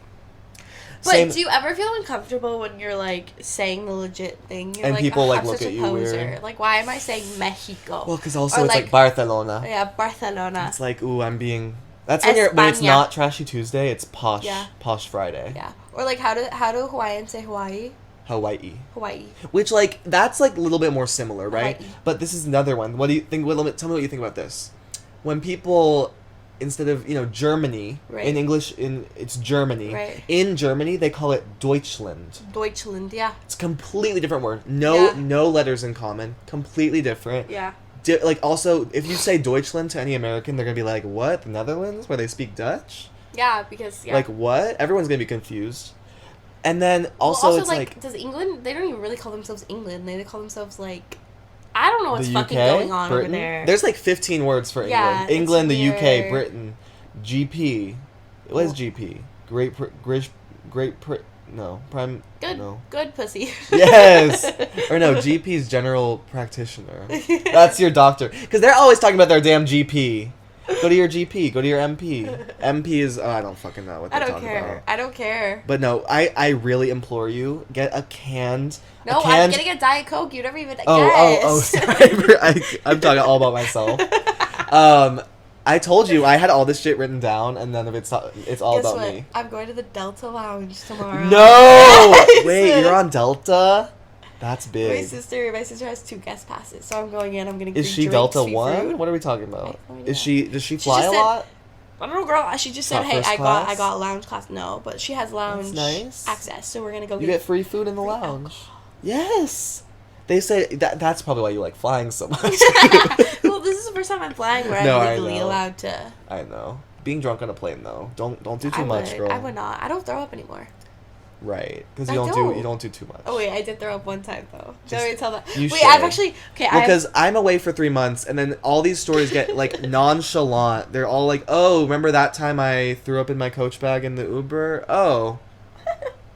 But do you ever feel uncomfortable when you're, like, saying the legit thing? You're and like, people, like, I'm look such at a you poser. weird. Like, why am I saying Mexico? Well, because also Or it's like Barcelona. Yeah, Barcelona. It's like, ooh, I'm being... That's when it's España. not Trashy Tuesday, it's Posh Friday. Yeah. Or, like, how do Hawaiians say Hawaii? Hawaii. Hawaii. Which, like, that's, like, a little bit more similar, right? Hawaii. But this is another one. What do you think? Tell me what you think about this. When people, instead of, Germany, right. in English, it's Germany. Right. In Germany, they call it Deutschland. Deutschland, yeah. It's a completely different word. No letters in common. Completely different. Yeah. Like, also, if you say Deutschland to any American, they're going to be like, what? The Netherlands? Where they speak Dutch? Yeah, because, Like, what? Everyone's going to be confused. And then also, it's like... does England... They don't even really call themselves England. They call themselves, like... I don't know what's the fucking UK, going on Britain. over there. There's like 15 words for Yeah, England. England, the UK, weird. Britain, GP. What is GP? Prime. Good. No. Good pussy. Yes. Or no, GP's general practitioner. That's your doctor. Because they're always talking about their damn GP. Go to your GP. Go to your MP. MP is... Oh, I don't fucking know what they're talking about. I don't care. But no, I really implore you, get a canned... No, I'm getting a Diet Coke. You never even guessed. Oh, sorry. I'm talking all about myself. I told you I had all this shit written down, and none of it's all Guess about what? me. I'm going to the Delta Lounge tomorrow. No! Yes! Wait, you're on Delta? That's big. My sister has 2 guest passes, so I'm going in. I'm getting. Is free she drinks, Delta free 1? fruit. What are we talking about? Does she She fly just a said- lot? I don't know, girl. She just said, Not "Hey, first I class? got lounge class." No, but she has lounge nice. access, so we're gonna go. You get free food in the free lounge. alcohol. Yes. They say that's probably why you like flying so much. Well, this is the first time I'm flying where No, I'm I legally know. allowed to. I know. Being drunk on a plane though. Don't do too much, girl. I would not. I don't throw up anymore. Right, because I you don't. don't do too much. Oh wait, I did throw up one time though. Did I tell that? You Wait, should. I've actually Because I'm away for 3 months, and then all these stories get like nonchalant. They're all like, "Oh, remember that time I threw up in my coach bag in the Uber?" Oh,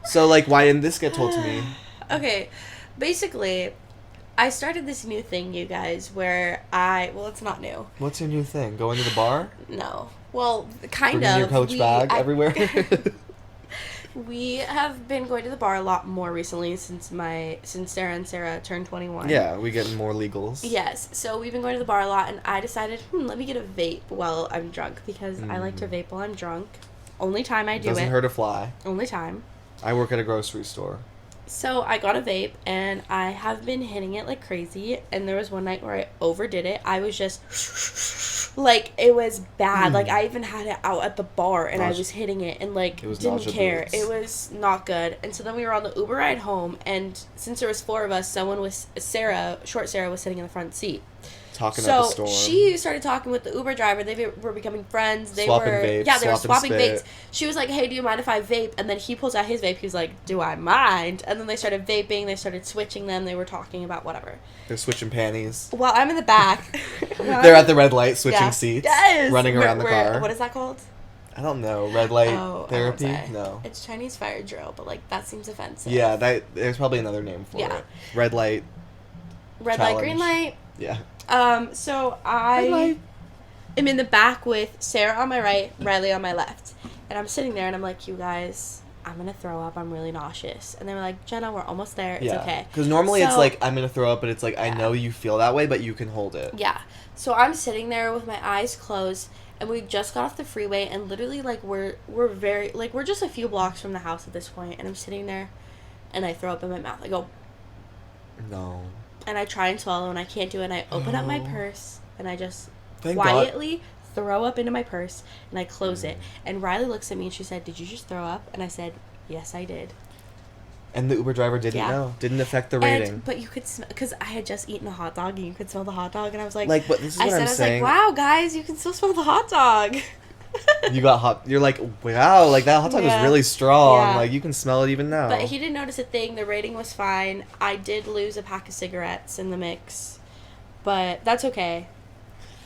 so like, why didn't this get told to me? Okay, basically, I started this new thing, you guys, where well, it's not new. What's your new thing? Going to the bar? No. Well, kind Bringing of. your Coach bag everywhere? We have been going to the bar a lot more recently since Sarah and Sarah turned 21. Yeah, we get more legals. Yes. So we've been going to the bar a lot, and I decided, let me get a vape while I'm drunk, because I like to vape while I'm drunk. Only time I do it. Doesn't hurt a fly. Only time. I work at a grocery store. So I got a vape, and I have been hitting it like crazy, and there was one night where I overdid it. I was just, like, it was bad. Like, I even had it out at the bar, and I was hitting it, and, like, didn't care. It was not good. And so then we were on the Uber ride home, and since there was 4 of us, short Sarah was sitting in the front seat. Talking at the store. So she started talking with the Uber driver. They were becoming friends. They swapping were vapes, yeah, they were swapping spit. vapes. She was like, "Hey, do you mind if I vape?" And then he pulls out his vape. He was like, "Do I mind?" And then they started vaping. They started switching them. They were talking about whatever. They're switching panties. While I'm in the back. They're at the red light switching seats. Yes. Running around the car. What is that called? I don't know. Red light therapy? No. It's Chinese fire drill, but like that seems offensive. Yeah, there's probably another name for it. Red light. Red light, green light. Yeah. So I am in the back with Sarah on my right, Riley on my left. And I'm sitting there and I'm like, you guys, I'm going to throw up. I'm really nauseous. And they were like, Jenna, we're almost there. It's okay. Because normally it's like, I'm going to throw up, but it's like, I know you feel that way, but you can hold it. Yeah. So I'm sitting there with my eyes closed, and we just got off the freeway, and literally, like, we're very, like, we're just a few blocks from the house at this point, and I'm sitting there, and I throw up in my mouth. I go, no. And I try and swallow, and I can't do it, and I open up my purse, and I just Thank quietly throw up into my purse, and I close it. And Riley looks at me, and she said, "Did you just throw up?" And I said, "Yes, I did." And the Uber driver didn't know. Didn't affect the rating. But you could smell, because I had just eaten a hot dog, and you could smell the hot dog, and I was like, but this is what I'm saying. I was like, wow, guys, you can still smell the hot dog. You got hot. You're like, wow, like that hot dog was really strong. Yeah. Like you can smell it even now. But he didn't notice a thing. The rating was fine. I did lose a pack of cigarettes in the mix, but that's okay.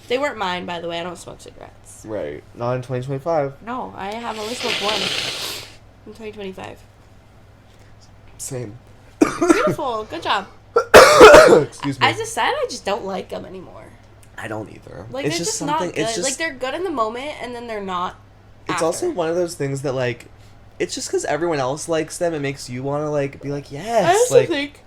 They weren't mine, by the way. I don't smoke cigarettes. Right. Not in 2025. No, I have only smoked one in 2025. Same. Beautiful. Good job. Excuse me. I just don't like them anymore. I don't either. Like, it's they're just not something. good. It's just like, they're good in the moment, and then they're not. It's also one of those things that, like, it's just because everyone else likes them, it makes you want to, like, be like, yes. I also think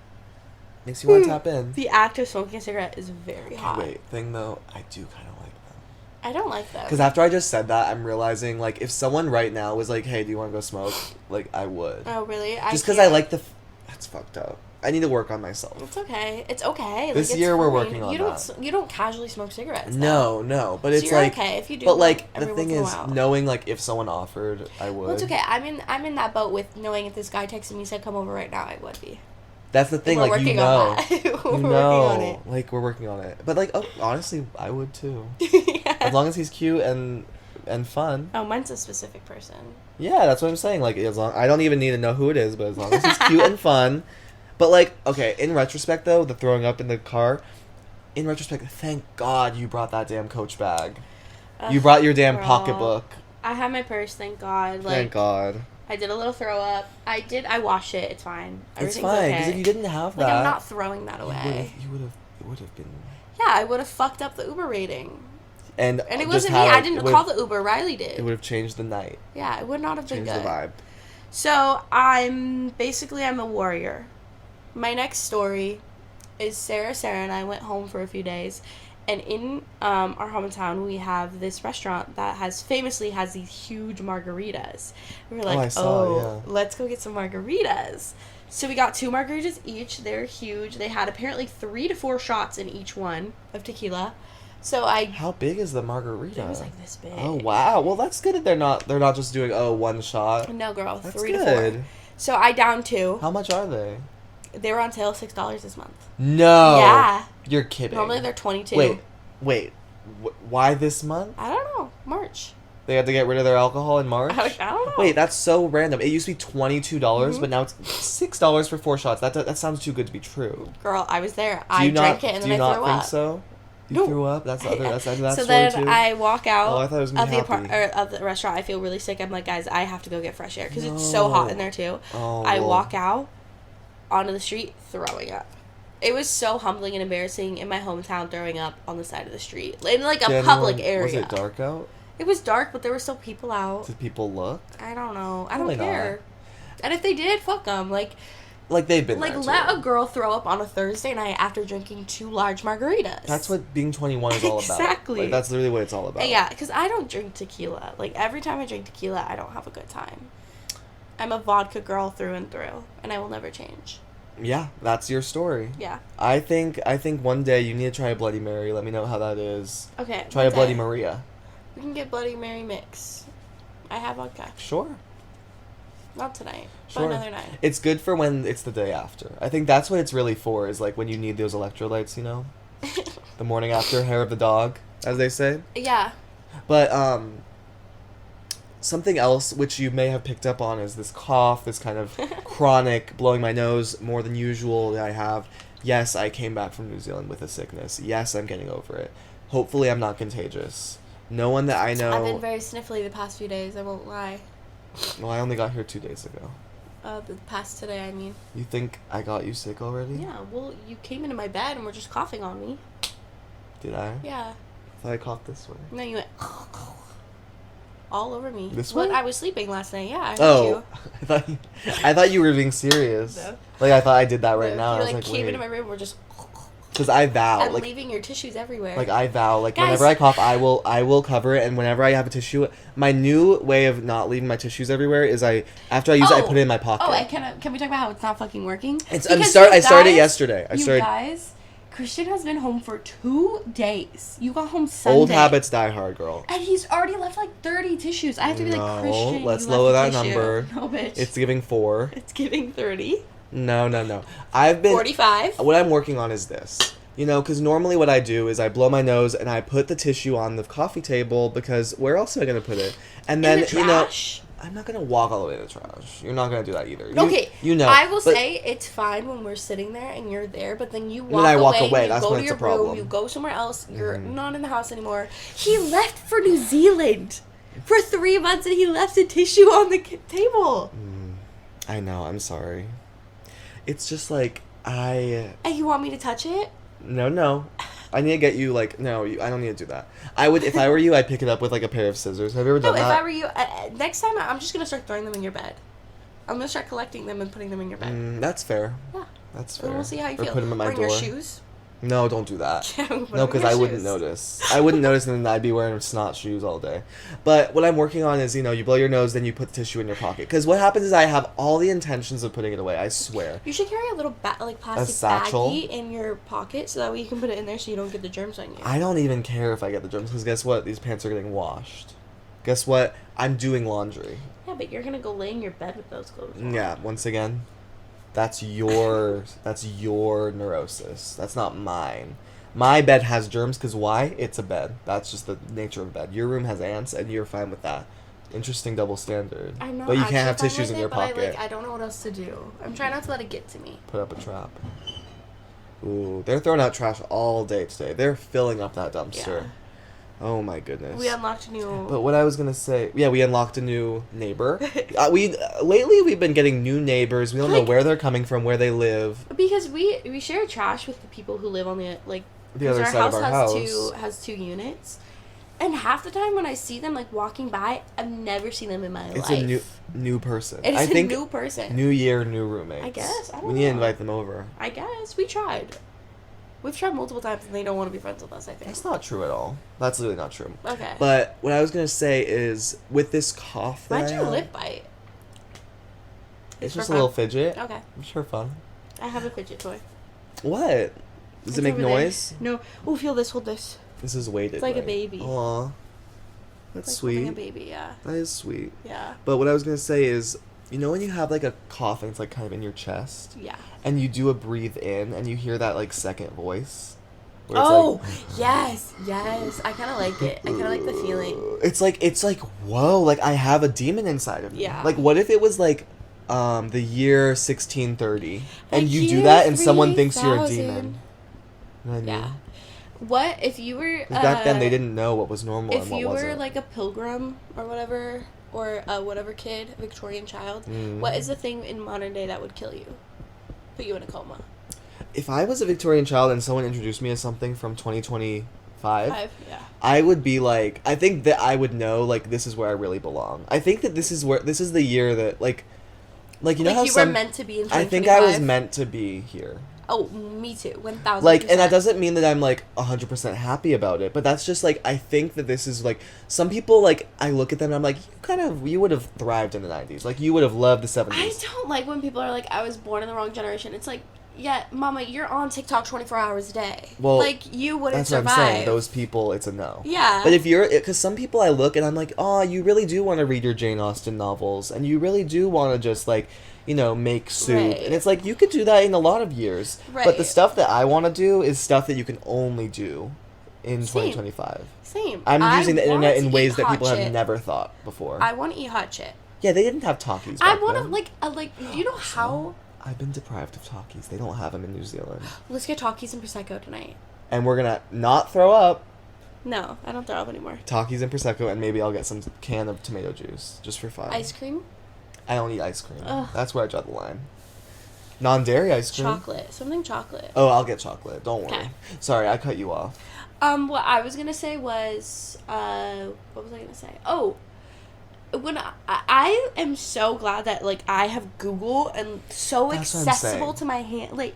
makes you want to tap in. the act of smoking a cigarette is very hot. Wait, thing though, I do kind of like them. I don't like them. Because after I just said that, I'm realizing, like, if someone right now was like, hey, do you want to go smoke? Like, I would. Oh, really? Just because I like that's fucked up. I need to work on myself. It's okay. It's okay. This like, year it's we're fine. working on that. You don't casually smoke cigarettes. No. But it's you're like okay if you do. But like every the thing once is, in a while. knowing like if someone offered, I would. Well, it's okay. I'm in that boat with knowing if this guy texted me and said come over right now, I would be. That's the thing. We're like working you know, on that. We're you working know, on it. like we're working on it. But like, honestly, I would too. Yeah. As long as he's cute and fun. Oh, mine's a specific person. Yeah, that's what I'm saying. Like, as long I don't even need to know who it is, but as long as he's cute and fun. But like, okay, in retrospect though, the throwing up in the car. In retrospect, thank God you brought that damn Coach bag. You brought your damn pocketbook. I have my purse, thank God. Like, Thank God. I did a little throw up. I washed it. It's fine. It's fine because if you didn't have that, like, I'm not throwing that away. It would have been. Yeah, I would have fucked up the Uber rating. And it wasn't me. I didn't call the Uber. Riley did. It would have changed the night. Yeah, it would not have been good. Changed the vibe. So I'm a warrior. My next story is Sarah and I went home for a few days, and in our hometown we have this restaurant that famously has these huge margaritas. We were like, let's go get some margaritas. So we got 2 margaritas each. They're huge. They had apparently 3 to 4 shots in each one of tequila. So How big is the margarita? It was like this big. Oh wow! Well, that's good that they're not just doing one shot. No, girl, that's 3 good. to 4. So I downed 2. How much are they? They were on sale $6 this month. No. Yeah. You're kidding. Normally they're $22. Wait. Why this month? I don't know. March. They had to get rid of their alcohol in March? I don't know. Wait, that's so random. It used to be $22, but now it's $6 for 4 shots. That sounds too good to be true. Girl, I was there. I drank it and then I threw up. Do you not think so? You threw up? That's so then too? I walk out I thought it was of the restaurant. I feel really sick. I'm like, guys, I have to go get fresh air because it's so hot in there too. Oh. I walk out onto the street throwing up. It was so humbling and embarrassing in my hometown throwing up on the side of the street. In, like, a public area. Was it dark out? It was dark, but there were still people out. Did people look? I don't know. I Probably don't care. not. And if they did, fuck them. Like they've been like there, let too. a girl throw up on a Thursday night after drinking 2 large margaritas. That's what being 21 is all about. Exactly. Like, that's literally what it's all about. Yeah, because I don't drink tequila. Like, every time I drink tequila, I don't have a good time. I'm a vodka girl through and through, and I will never change. Yeah, that's your story. Yeah. I think one day you need to try a Bloody Mary. Let me know how that is. Okay. Try a Bloody Maria. We can get Bloody Mary mix. I have vodka. Sure. Not tonight, Sure. but another night. It's good for when it's the day after. I think that's what it's really for, is like when you need those electrolytes, you know? The morning after, hair of the dog, as they say. Yeah. But, something else which you may have picked up on is this cough, this kind of chronic blowing my nose more than usual that I have. Yes, I came back from New Zealand with a sickness. Yes, I'm getting over it. Hopefully I'm not contagious. No one that I know... I've been very sniffly the past few days, I won't lie. Well, I only got here 2 days ago. The past today, I mean. You think I got you sick already? Yeah, well, you came into my bed and were just coughing on me. Did I? Yeah. I thought I coughed this way. No, you went all over me. This When way? I was sleeping last night, yeah, I heard Oh, you. I thought you were being serious. No. Like, I thought I did that right No, now. You I was like like, came wait. into my room and were just... Because I vow, I'm like, leaving your tissues everywhere. I vow, like, Guys. whenever I cough, I will cover it, and whenever I have a tissue, my new way of not leaving my tissues everywhere is after I use it, I put it in my pocket. Oh, and can we talk about how it's not fucking working? I Because started you yesterday. guys, Christian has been home for 2 days. You got home Sunday. Old habits die hard, girl. And he's already left like 30 tissues. I have to be like, Christian, let's you lower left that a tissue. number. No, bitch. It's giving 4. It's giving 30. No. I've been 45. What I'm working on is this. You know, because normally what I do is I blow my nose and I put the tissue on the coffee table because where else am I going to put it? And then, In the trash? I'm not going to walk all the way to the trash. You're not going to do that either. Okay. You know. I will say it's fine when we're sitting there and you're there, but then you walk I walk away, away. you That's go when to it's your a problem. room, you go somewhere else, you're not in the house anymore. He left for New Zealand for 3 months and he left a tissue on the table. I know. I'm sorry. It's just like, And you want me to touch it? No. I need to get you, like, no, I don't need to do that. I would, if I were you, I'd pick it up with, like, a pair of scissors. Have you ever No, done if that? I were you, next time I'm just going to start throwing them in your bed. I'm going to start collecting them and putting them in your bed. That's fair. Yeah. That's And fair. then we'll see how you Or feel. put them in my Or in door. your shoes. No, don't do that. Yeah, put No, them in because your I wouldn't shoes. notice. I wouldn't notice, and then I'd be wearing snot shoes all day. But what I'm working on is, you know, you blow your nose, then you put the tissue in your pocket. Because what happens is I have all the intentions of putting it away. I swear. You should carry a little plastic satchel? baggie in your pocket so that way you can put it in there so you don't get the germs on you. I don't even care if I get the germs, because guess what? These pants are getting washed. Guess what? I'm doing laundry. Yeah, but you're gonna go lay in your bed with those clothes on. Yeah, once again, that's your neurosis. That's not mine. My bed has germs because why? It's a bed. That's just the nature of a bed. Your room has ants, and you're fine with that. Interesting double standard. I'm not but you can't have actually fine tissues with in your it, but pocket. I don't know what else to do. I'm trying not to let it get to me. Put up a trap. Ooh, they're throwing out trash all day today. They're filling up that dumpster. Yeah. Oh my goodness. We unlocked a new... But what I was gonna say, yeah, we unlocked a new neighbor. Lately we've been getting new neighbors. We don't know Like- where they're coming from, where they live. Because we share trash with the people who live on the, like... The other because side of our house. has 2 units. And half the time when I see them, like, walking by, I've never seen them in my life. It's a new person. It's I think a new person. New year, new roommates. I guess. I don't we need to know. invite them over. I guess. We tried. We've tried multiple times and they don't want to be friends with us, I think. That's not true at all. That's literally not true. Okay. But what I was gonna say is, with this cough that Why'd I your have, lip bite? it's for just a fun. little fidget. Okay. It's for fun. I have a fidget toy. What? Does It's it make over there. noise? No. Oh, feel this. Hold this. This is weighted. It's like a right? baby. Aw. That's It's like holding sweet. a baby, yeah. That is sweet. Yeah. But what I was gonna say is, you know when you have like a cough and it's like kind of in your chest, Yeah. and you do a breathe in and you hear that like second voice. Where it's Oh, yes. I kind of like it. I kind of like the feeling. It's like whoa, like I have a demon inside of me. Yeah. Like what if it was like the year 1630 and you do year that and someone thinks you're a 3000. demon. You know what I mean? Yeah. What if you were... 'Cause back then they didn't know what was normal and If what you were wasn't. like a pilgrim or whatever, or whatever kid, Victorian child, Mm. what is the thing in modern day that would kill you? Put you in a coma. if I was a Victorian child and someone introduced me to something from 2025, Yeah. I would be like, I think that I would know, like, this is where I really belong. I think that this is the year that, like you know Like how you were meant to be in 2025? I think I was meant to be here. Oh, me too. 1,000%. Like, and that doesn't mean that I'm, like, 100% happy about it, but that's just, like, I think that this is, like, some people, like, I look at them and I'm like, you would have thrived in the 90s. Like, you would have loved the 70s. I don't like when people are like, I was born in the wrong generation. It's like, yeah, Mama, you're on TikTok 24 hours a day. Well, like, you wouldn't that's survive. what I'm saying. Those people, it's a no. Yeah. But if you're, because some people I look and I'm like, oh, you really do want to read your Jane Austen novels, and you really do want to just, like, you know, make soup. Right. And it's like, you could do that in a lot of years. Right. But the stuff that I want to do is stuff that you can only do in Same. 2025. Same. I'm using the internet to in ways eat that hot people shit. have never thought before. I want to eat hot shit. Yeah, they didn't have Takis I back want to, then. like, do you know how... I've been deprived of Takis. They don't have them in New Zealand. Let's get Takis and Prosecco tonight. And we're going to not throw up. No, I don't throw up anymore. Takis and Prosecco, and maybe I'll get some can of tomato juice, just for fun. Ice cream? I don't eat ice cream. Ugh. That's where I draw the line. Non-dairy ice cream. Chocolate. Something chocolate. Oh, I'll get chocolate. Don't worry. Okay. Sorry, I cut you off. What I was gonna say was, what was I gonna say? Oh, when I am so glad that, like, I have Google and so That's what I'm accessible saying. to my hand. Like,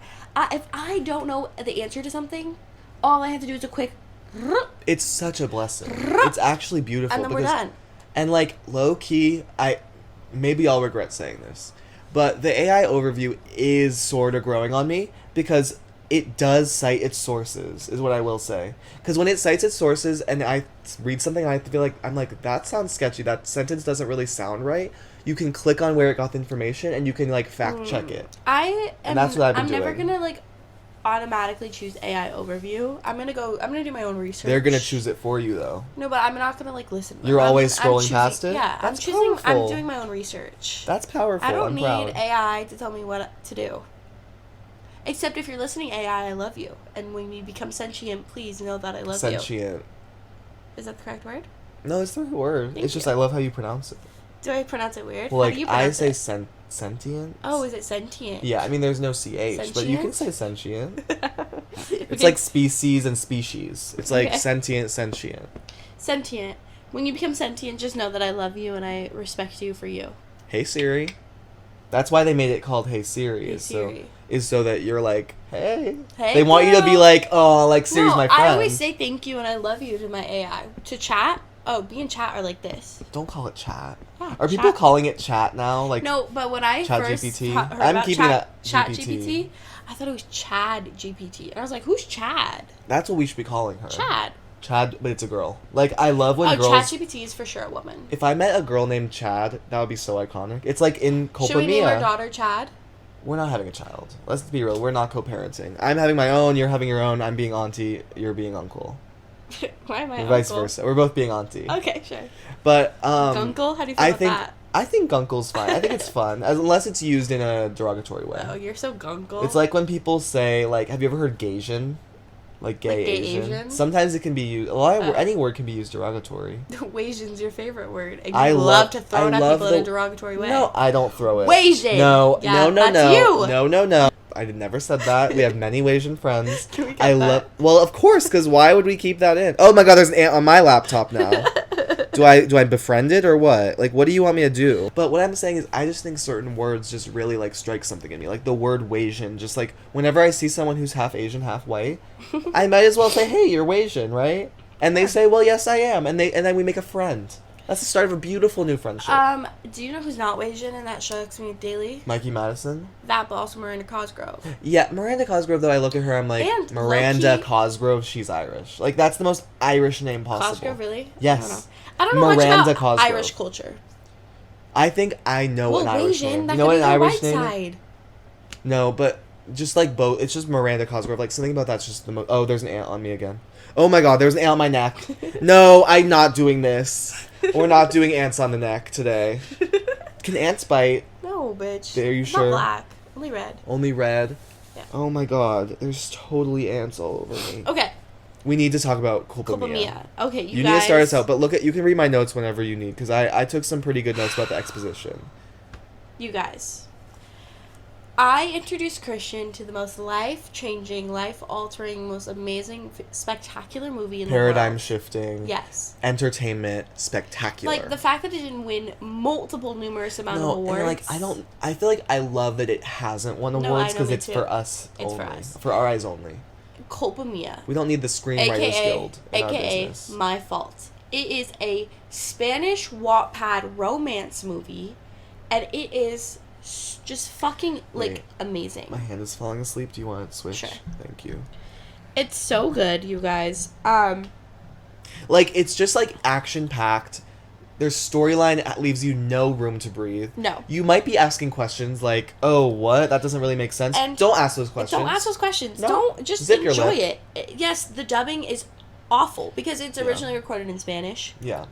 if I don't know the answer to something, all I have to do is a quick, It's such a blessing. It's actually beautiful. and then we're done. And, like, low-key, maybe I'll regret saying this, but the AI overview is sort of growing on me because it does cite its sources, is what I will say. Because when it cites its sources and I read something, I feel like, I'm like, that sounds sketchy. That sentence doesn't really sound right. You can click on where it got the information and you can, like, fact check it. And that's what I've been I'm never doing. gonna, like, automatically choose AI overview. I'm gonna do my own research. They're gonna choose it for you, though. No, but I'm not gonna, like, listen. You're always scrolling choosing, past it? Yeah, That's I'm choosing. powerful. I'm doing my own research. That's powerful. I don't I'm need proud. AI to tell me what to do. Except if you're listening, AI, I love you. And when you become sentient, please know that I love you. Sentient. Is that the correct word? No, it's the right word. Thank It's just you. I love how you pronounce it. Do I pronounce it weird? Well, How like, do you I pronounce say it? sentient. Oh, is it sentient? Yeah, I mean, there's no CH, but you can say Sentient? sentient. It's like species and species. It's like Okay. sentient. Sentient. When you become sentient, just know that I love you and I respect you for you. Hey Siri. That's why they made it called Hey Siri. Hey is Siri. so that you're like, hey. Hey, They want you to be girl. like, oh, like Siri's No, my friend. I always say thank you and I love you to my AI. To chat? Oh, be in chat or like this. Don't call it chat. Yeah, Are people chat. calling it chat now? Like, No, but when I Chat first GPT? heard I'm about keeping that Chat GPT. GPT, I thought it was Chad GPT. And I was like, who's Chad? that's what we should be calling her. Chad. Chad, but it's a girl. Like, I love when Oh, girls... Chat GPT is for sure a woman. If I met a girl named Chad, that would be so iconic. It's like in Culpa Should we Mia. name our daughter Chad? We're not having a child. Let's be real. We're not co-parenting. I'm having my own. You're having your own. I'm being auntie. You're being uncle. Why am I Or vice uncle? versa. We're both being auntie. Okay, sure. But Gunkle? How do you feel I about think that? I think gunkle's fine. I think it's fun, unless it's used in a derogatory way. Oh, you're so gunkle. It's like when people say, like, have you ever heard Gaysian? Like gay, Like gay Asian. Asian? Sometimes it can be used. Any word can be used derogatory. Wasian's your favorite word. And you I love to throw I it at love people in a the- derogatory way. No, I don't throw it. Wasian! No, Yeah, no, that's you! no. I never said that. We have many Asian friends. Can we get I that? love. Well, of course, because why would we keep that in? Oh my God, there's an ant on my laptop now. Do I befriend it or what? Like, what do you want me to do? But what I'm saying is, I just think certain words just really, like, strike something in me. Like the word Wasian. Just like whenever I see someone who's half Asian, half white, I might as well say, "Hey, you're Wasian, right?" And they say, "Well, yes, I am," and then we make a friend. That's the start of a beautiful new friendship. Do you know who's not Wasian and that shocks me daily? Mikey Madison. That boss Miranda Cosgrove. Yeah, Miranda Cosgrove, though, I look at her, I'm like, And Miranda low-key- Cosgrove, she's Irish. Like, that's the most Irish name possible. Cosgrove, really? Yes. I don't know much Miranda about Cosgrove. Irish culture. I think I know an Irish Wasian, name. that You know could what be an the Irish white name is? side. No, but just like both, it's just Miranda Cosgrove. Like, something about that's just the most... Oh, there's an ant on me again. Oh my God, there's an ant on my neck. No, I'm not doing this. We're not doing ants on the neck today. Can ants bite? No, bitch. Are you Not sure? black. Only red. Only red? Yeah. Oh my God, there's totally ants all over me. Okay. We need to talk about Culpa Culpa Mia. Mia. Okay, You guys. need to start us out, but you can read my notes whenever you need, because I took some pretty good notes about the exposition. You guys. I introduced Christian to the most life-changing, life-altering, most amazing, spectacular movie in the world. Paradigm shifting. Yes. Entertainment, spectacular. Like, the fact that it didn't win numerous amount of awards. And, like, I feel like I love that it hasn't won awards because it's for us It's only. for us. For our eyes only. Culpa Mia. We don't need the Screenwriters Guild in our business. My Fault. It is a Spanish Wattpad romance movie, and it is just fucking, like, amazing. My hand is falling asleep. Do you want to switch? Sure. Thank you. It's so good, you guys. Like, it's just, like, action-packed. Their storyline leaves you no room to breathe. No. You might be asking questions like, oh, what? That doesn't really make sense. And don't ask those questions. Don't ask those questions. No. Don't. Just Zip your enjoy lip. it. Yes, the dubbing is awful because it's originally recorded in Spanish. Yeah.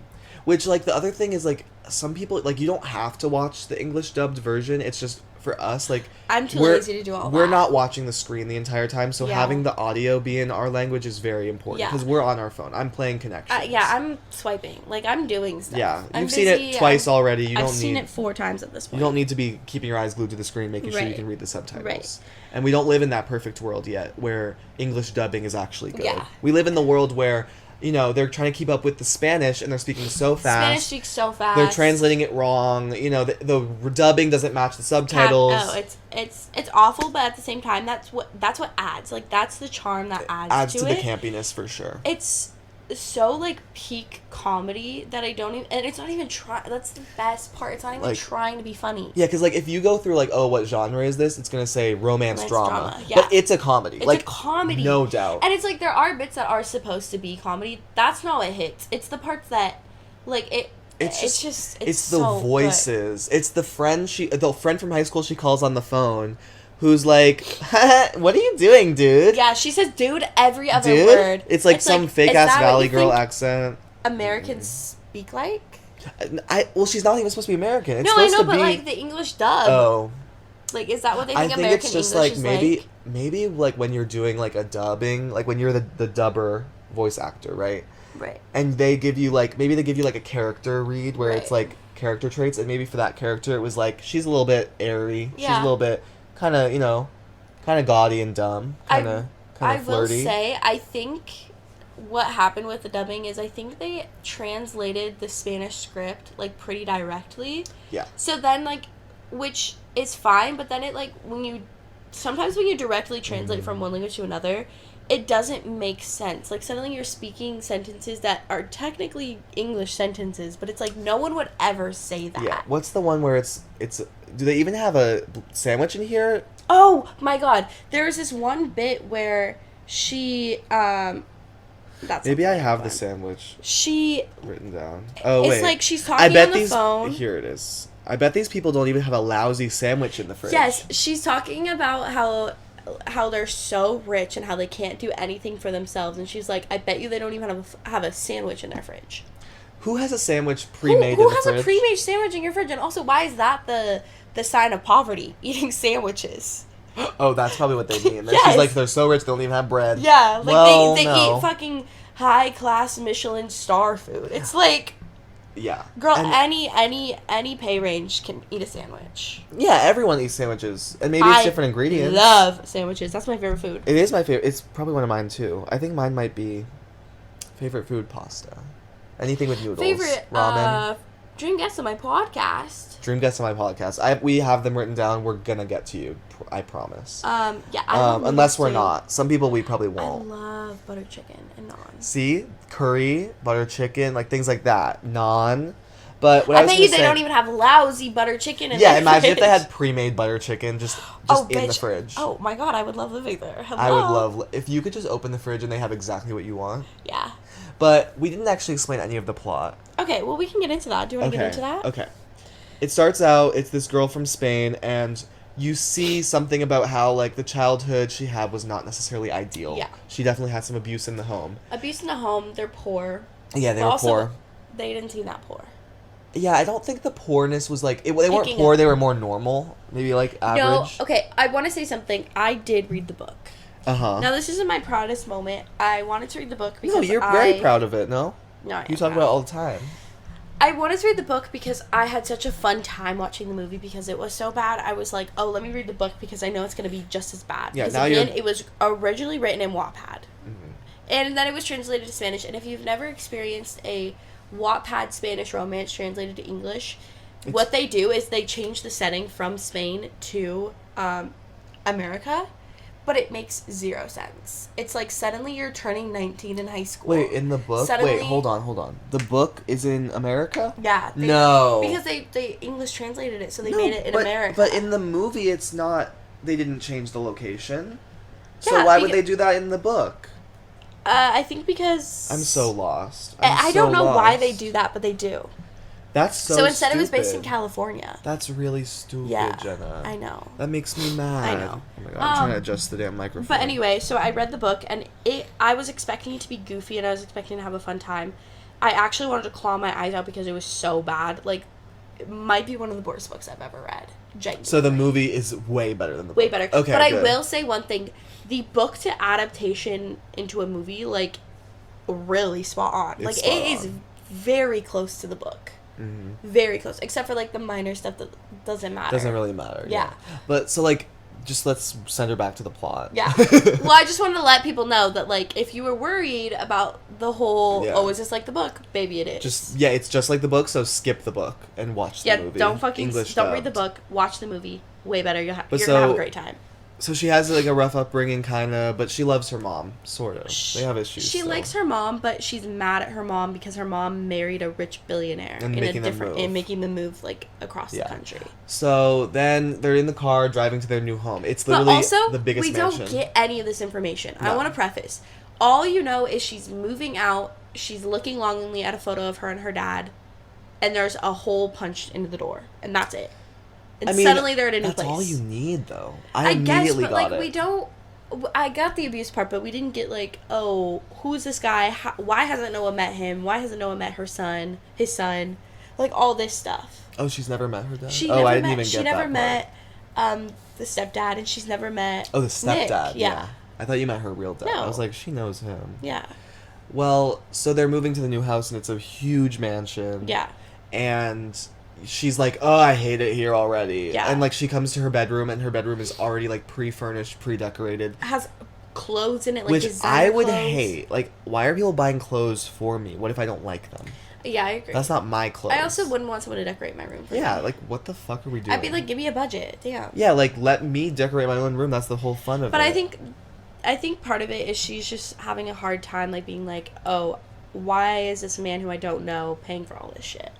Which, like, the other thing is, like, some people, like, you don't have to watch the English dubbed version. It's just, for us, like... I'm too lazy to do all that. We're not watching the screen the entire time, so having the audio be in our language is very important. Because we're on our phone. I'm playing Connections. Yeah, I'm swiping. Like, I'm doing stuff. Yeah, I'm you've seen it twice already. I've seen it 4 times at this point. You don't need to be keeping your eyes glued to the screen, making sure you can read the subtitles. Right. And we don't live in that perfect world yet, where English dubbing is actually good. Yeah. We live in the world where... You know, they're trying to keep up with the Spanish, and they're speaking so fast. Spanish speaks so fast. They're translating it wrong. You know, the dubbing doesn't match the subtitles. It's awful, but at the same time, that's what adds. Like, that's the charm that adds to the campiness for sure. It's so, like, peak comedy that I don't even... And it's not even trying... That's the best part. It's not even, like, trying to be funny. Yeah, because, like, if you go through, like, oh, what genre is this? It's going to say romance drama. Yeah. But it's a comedy. It's like, a comedy. No doubt. And it's, like, there are bits that are supposed to be comedy. That's not what hits. It's the parts that, like, it's the so voices. Good. It's the friend from high school she calls on the phone, who's like, what are you doing, dude? Yeah, she says dude every other word. It's like some fake-ass Valley Girl accent. Americans speak like? Well, she's not even supposed to be American. It's I know, but like the English dub. Oh. Like, is that what they think I think American it's just English like is maybe like when you're doing like a dubbing, like when you're the dubber voice actor, right? Right. And they give you like a character read where it's like character traits, and maybe for that character it was like she's a little bit airy. Yeah. She's a little bit kind of gaudy and dumb, kind of flirty. I will say, I think what happened with the dubbing is I think they translated the Spanish script like pretty directly. Yeah. So then like, which is fine, but then it like sometimes when you directly translate from one language to another, it doesn't make sense. Like, suddenly you're speaking sentences that are technically English sentences, but it's like no one would ever say that. Yeah. What's the one where it's do they even have a sandwich in here? Oh my god. There was this one bit where she maybe I have the sandwich written down. Oh, wait. It's like she's talking on the phone. Here it is. I bet these people don't even have a lousy sandwich in the fridge. Yes, she's talking about how they're so rich and how they can't do anything for themselves, and she's like, I bet you they don't even have a sandwich in their fridge. Who has a sandwich pre-made in the fridge? Who has a pre-made sandwich in your fridge? And also, why is that the sign of poverty? Eating sandwiches. Oh, that's probably what they mean. Yes. She's like, they're so rich they don't even have bread. Yeah, like they eat fucking high-class Michelin star food. It's like... Yeah. Girl, any pay range can eat a sandwich. Yeah, everyone eats sandwiches. And maybe it's different ingredients. I love sandwiches. That's my favorite food. It is my favorite. It's probably one of mine, too. I think mine might be favorite food, pasta. Anything with noodles. Favorite, ramen. Dream guests on my podcast. Dream guests on my podcast. We have them written down. We're gonna get to you. I promise. Yeah. I unless we're not. Some people we probably won't. I love butter chicken and naan. See? Curry, butter chicken, like things like that. Naan. But what I bet you they don't even have lousy butter chicken in their imagine fridge. If they had pre-made butter chicken just in the fridge. Oh my god, I would love living there. Hello. I would love... If you could just open the fridge and they have exactly what you want. Yeah. But we didn't actually explain any of the plot. Okay, well, we can get into that. Do you want to get into that? Okay. It starts out, it's this girl from Spain, and you see something about how, like, the childhood she had was not necessarily ideal. Yeah. She definitely had some abuse in the home. Abuse in the home, they're poor. Yeah, they were poor. They didn't seem that poor. Yeah, I don't think the poorness was, like... they weren't poor, they were more normal. Maybe, like, average. No, okay, I want to say something. I did read the book. Uh-huh. Now, this isn't my proudest moment. I wanted to read the book because No, you're very proud of it, no? No, I am You talk about it all the time. I wanted to read the book because I had such a fun time watching the movie because it was so bad. I was like, oh, let me read the book because I know it's going to be just as bad. Yeah, because now again, it was originally written in Wattpad. Mm-hmm. And then it was translated to Spanish. And if you've never experienced a Wattpad Spanish romance translated to English, what they do is they change the setting from Spain to America, but it makes zero sense. It's like suddenly you're turning 19 in high school. Wait, in the book? Suddenly, wait, hold on. The book is in America? Yeah. No. Because they English translated it, so they made it in America. But in the movie, it's not... They didn't change the location. So Yeah, why would they do that in the book? I think because... I'm so lost. I don't know why they do that, but they do. That's so So instead stupid. it was based in California. That's really stupid, Yeah, Jenna. I know. That makes me mad. I know. Oh my god, I'm trying to adjust the damn microphone. But anyway, so I read the book, and I was expecting it to be goofy, and I was expecting to have a fun time. I actually wanted to claw my eyes out because it was so bad. Like, it might be one of the worst books I've ever read. Genuinely. So the movie is way better than the book. Way better. Okay, but good. I will say one thing. The book to adaptation into a movie, like, really spot on. It's like, spot it is on. very close to the book. Mm-hmm. Very close. Except for, like, the minor stuff that doesn't matter. Doesn't really matter. Yeah. But, so, like, just let's send her back to the plot. Yeah. Well, I just wanted to let people know that, like, if you were worried about the whole, oh, is this like the book? Baby, it is. It's just like the book, so skip the book and watch the movie. Don't read the book. Watch the movie. Way better. You're going to have a great time. So she has, like, a rough upbringing, kind of, but she loves her mom, sort of. They have issues. She likes her mom, but she's mad at her mom because her mom married a rich billionaire and making them move like across the country. So then they're in the car driving to their new home. It's literally the biggest mansion. We don't get any of this information. No. I want to preface. All you know is she's moving out. She's looking longingly at a photo of her and her dad, and there's a hole punched into the door, and that's it. And suddenly they're at a new place. That's all you need, though. I guess, but, got it. We don't... I got the abuse part, but we didn't get, like, oh, who's this guy? Why hasn't Noah met him? Why hasn't Noah met his son? Like, all this stuff. Oh, she's never met her dad? I didn't even get that. She never met the stepdad, and she's never met the stepdad. Nick. Yeah. I thought you met her real dad. No. I was like, she knows him. Yeah. Well, so they're moving to the new house, and it's a huge mansion. Yeah. And she's like, oh, I hate it here already. Yeah. And, like, she comes to her bedroom, and her bedroom is already, like, pre-furnished, pre-decorated. It has clothes in it, like, which designer I would clothes. hate. Like, why are people buying clothes for me? What if I don't like them? Yeah, I agree. That's not my clothes. I also wouldn't want someone to decorate my room for me. like, what the fuck are we doing? I'd be like, give me a budget. Damn. Yeah, like, let me decorate my own room. That's the whole fun of it. But I think part of it is she's just having a hard time, like, being like, oh, why is this man who I don't know paying for all this shit?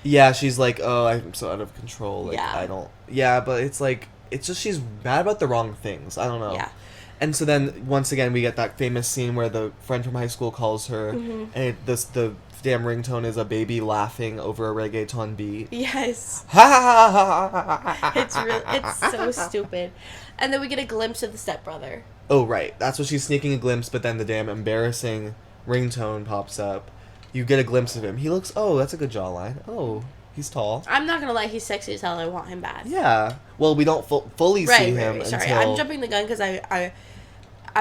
Yeah, she's like, oh, I'm so out of control. Like, Yeah. I don't... Yeah, but it's like... It's just she's mad about the wrong things. I don't know. Yeah. And so then, once again, we get that famous scene where the friend from high school calls her, and the damn ringtone is a baby laughing over a reggaeton beat. Yes. Ha ha ha ha ha. It's so stupid. And then we get a glimpse of the stepbrother. Oh, right. That's what she's sneaking a glimpse, but then the damn embarrassing ringtone pops up. You get a glimpse of him. He looks, oh, that's a good jawline. Oh, he's tall. I'm not gonna lie, he's sexy as hell. I want him bad. Yeah. Well, we don't fully see him until... Sorry, I'm jumping the gun because I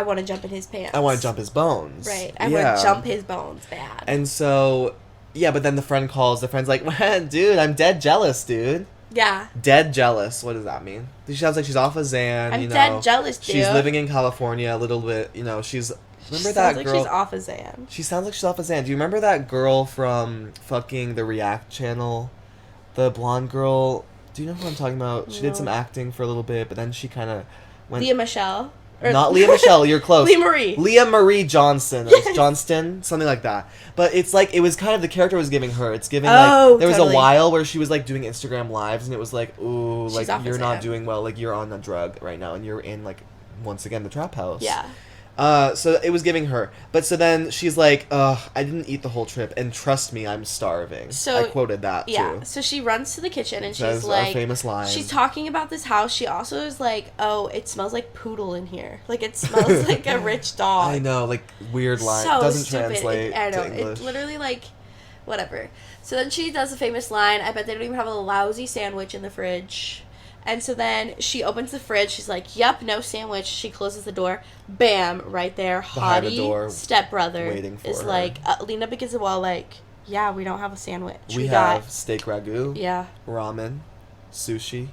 want to jump in his pants. I want to jump his bones. Right. I want to jump his bones bad. And so, yeah, but then the friend calls. The friend's like, dude, I'm dead jealous, dude. Yeah. Dead jealous. What does that mean? She sounds like she's off of Xan. I'm dead jealous, dude. She's living in California a little bit. You know, she's... Remember that girl? She's off of Xan. She sounds like she's off of Xan. Do you remember that girl from fucking the React channel? The blonde girl. Do you know who I'm talking about? She did some acting for a little bit, but then she kind of went... Leah Michelle? Not Leah Michelle, you're close. Leah Marie Johnson. Or Johnston? Something like that. But it's like, it was kind of, the character was giving her. It's giving, like, there was a while where she was, like, doing Instagram lives, and it was like, ooh, like, you're not doing well. Like, you're on a drug right now, and you're in, like, once again, the trap house. Yeah. So it was giving her. But so then she's like, I didn't eat the whole trip, and trust me, I'm starving. So I quoted that, yeah, too. so she runs to the kitchen, and That's she's like... our famous line. She's talking about this house. She also is like, oh, it smells like poodle in here. Like, it smells like a rich dog. I know, like, weird line. So doesn't stupid. translate I know. to English. It's literally like... Whatever. So then she does the famous line, I bet they don't even have a lousy sandwich in the fridge. And so then she opens the fridge. She's like, yep, no sandwich. She closes the door. Bam, right there. Haughty stepbrother waiting for is her. like, lean up against the wall like, Yeah, we don't have a sandwich. We have steak ragu. Yeah. Ramen, sushi,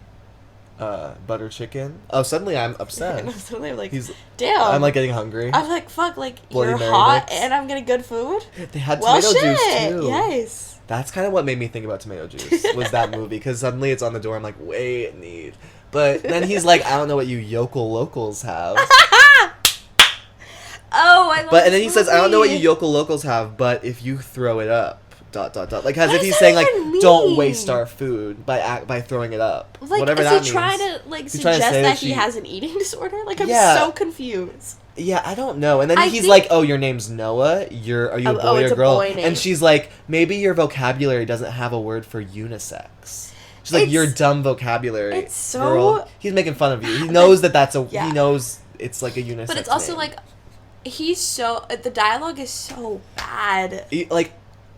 butter chicken. Oh, suddenly I'm upset. Suddenly I'm like, He's, damn. I'm like getting hungry. I'm like, fuck, like, Bloody you're Mary hot mix. and I'm getting good food? They had Well, tomato shit. juice too. Yes. That's kind of what made me think about tomato juice, was that movie, because suddenly it's on the door, I'm like, wait, need. But then he's like, I don't know what you yokel locals have. Oh, I love And then he says, I don't know what you yokel locals have, but if you throw it up, ... Like, as if he's saying, like, don't waste our food by throwing it up. Like, whatever is that he means. trying to, like, He's trying to suggest say that she- he has an eating disorder? Like, I'm Yeah. so confused. Yeah, I don't know. And then I he's think- like, oh, your name's Noah? Are you a boy it's or girl? a boy name. And she's like, maybe your vocabulary doesn't have a word for unisex. She's like, your dumb vocabulary, it's so- girl. He's making fun of you. He knows that's a... Yeah. He knows it's like a unisex But it's also, name. like, he's so... The dialogue is so bad. Like,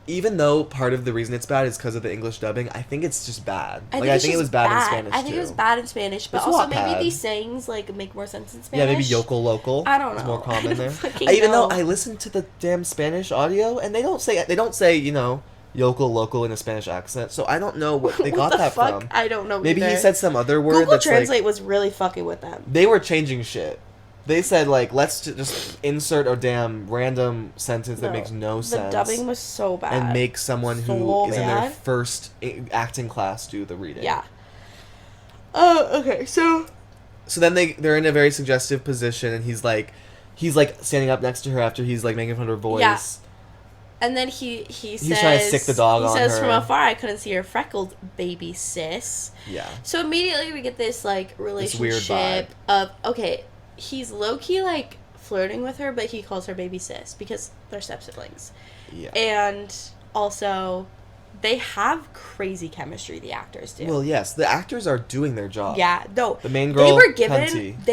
even though part of the reason it's bad is because of the English dubbing, I think it's just bad. I think think it was bad in Spanish, I think too. it was bad in Spanish, but It's also Wattpad. maybe these sayings, like, make more sense in Yeah, Spanish. maybe yokel local. I don't It's know. more common I there. don't fucking Even though know. I listened to the damn Spanish audio, and they don't say you know, yokel local in a Spanish accent, so I don't know what they What got the that fuck? from. I don't know Maybe he either. said some other word Google that's Translate like... was really fucking with them. They were changing shit. They said, like, let's just insert a damn random sentence that makes no sense. The dubbing was so bad. And make someone who So is in their bad. first acting class do the reading. Yeah. Oh, okay, so then they're in a very suggestive position, and he's like standing up next to her after he's like making fun of her voice. Yeah. And then he says... trying to stick the dog on He says, her. from afar, I couldn't see her freckled baby sis. Yeah. So immediately we get this, like, weird relationship vibe. of... Okay, he's low-key, like, flirting with her, but he calls her baby sis because they're step-siblings. Yeah. And also, they have crazy chemistry, the actors do. Well, yes, the actors are doing their job. Yeah, no. The main girl, they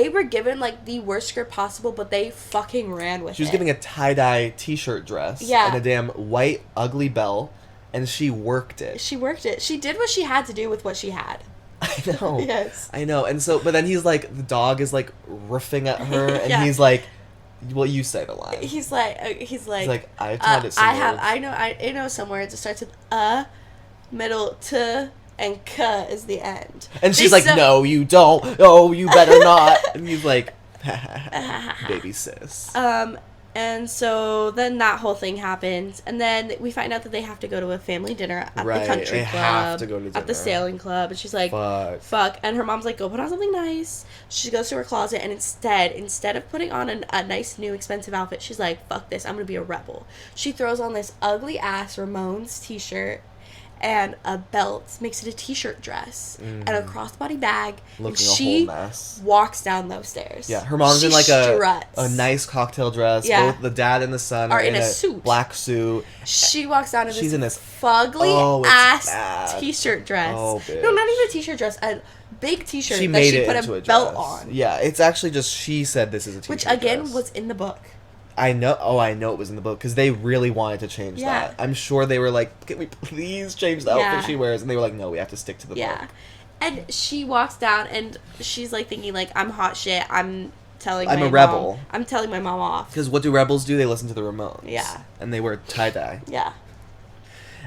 were given like the worst script possible, but they fucking ran with it. She was giving a tie-dye t-shirt dress. Yeah. And a damn white ugly bell, and she worked it. She worked it. She did what she had to do with what she had. I know. Yes. I know. And so, but then he's like, the dog is like roofing at her, and Yeah. he's like, well, you say the line. He's like, I taught it some words. I know some words. It starts with middle t, and k is the end. And she's like, no, you don't. Oh, you better not. And he's like, baby sis. And so then that whole thing happens, and then we find out that they have to go to a family dinner at Right, the country they club, have to go to at dinner. the sailing club, and she's like, fuck. And her mom's like, go put on something nice. She goes to her closet, and instead of putting on a nice new expensive outfit, she's like, fuck this, I'm gonna be a rebel. She throws on this ugly ass Ramones t-shirt and a belt, makes it a t-shirt dress, and a crossbody bag, Looking and she a whole mess. walks down those stairs. Yeah, her mom's She in like struts. a nice cocktail dress. Yeah. Both the dad and the son Are are in in a a suit. black suit. She walks down in She's in this fugly Oh, it's ass bad. t-shirt dress. Oh, bitch. No, not even a t-shirt dress, a big t-shirt She that made she it put into a dress. belt on. Yeah, it's actually just she said this is a t-shirt Which again dress. was in the book. I know. Oh, I know it was in the book because they really wanted to change Yeah. that. I'm sure they were like, "Can we please change the outfit Yeah. she wears?" And they were like, "No, we have to stick to the Yeah. book." And she walks down and she's like thinking like, I'm hot shit. I'm telling I'm my a rebel. mom. I'm telling my mom off. Because what do rebels do? They listen to the Ramones. Yeah. And they wear tie dye. Yeah.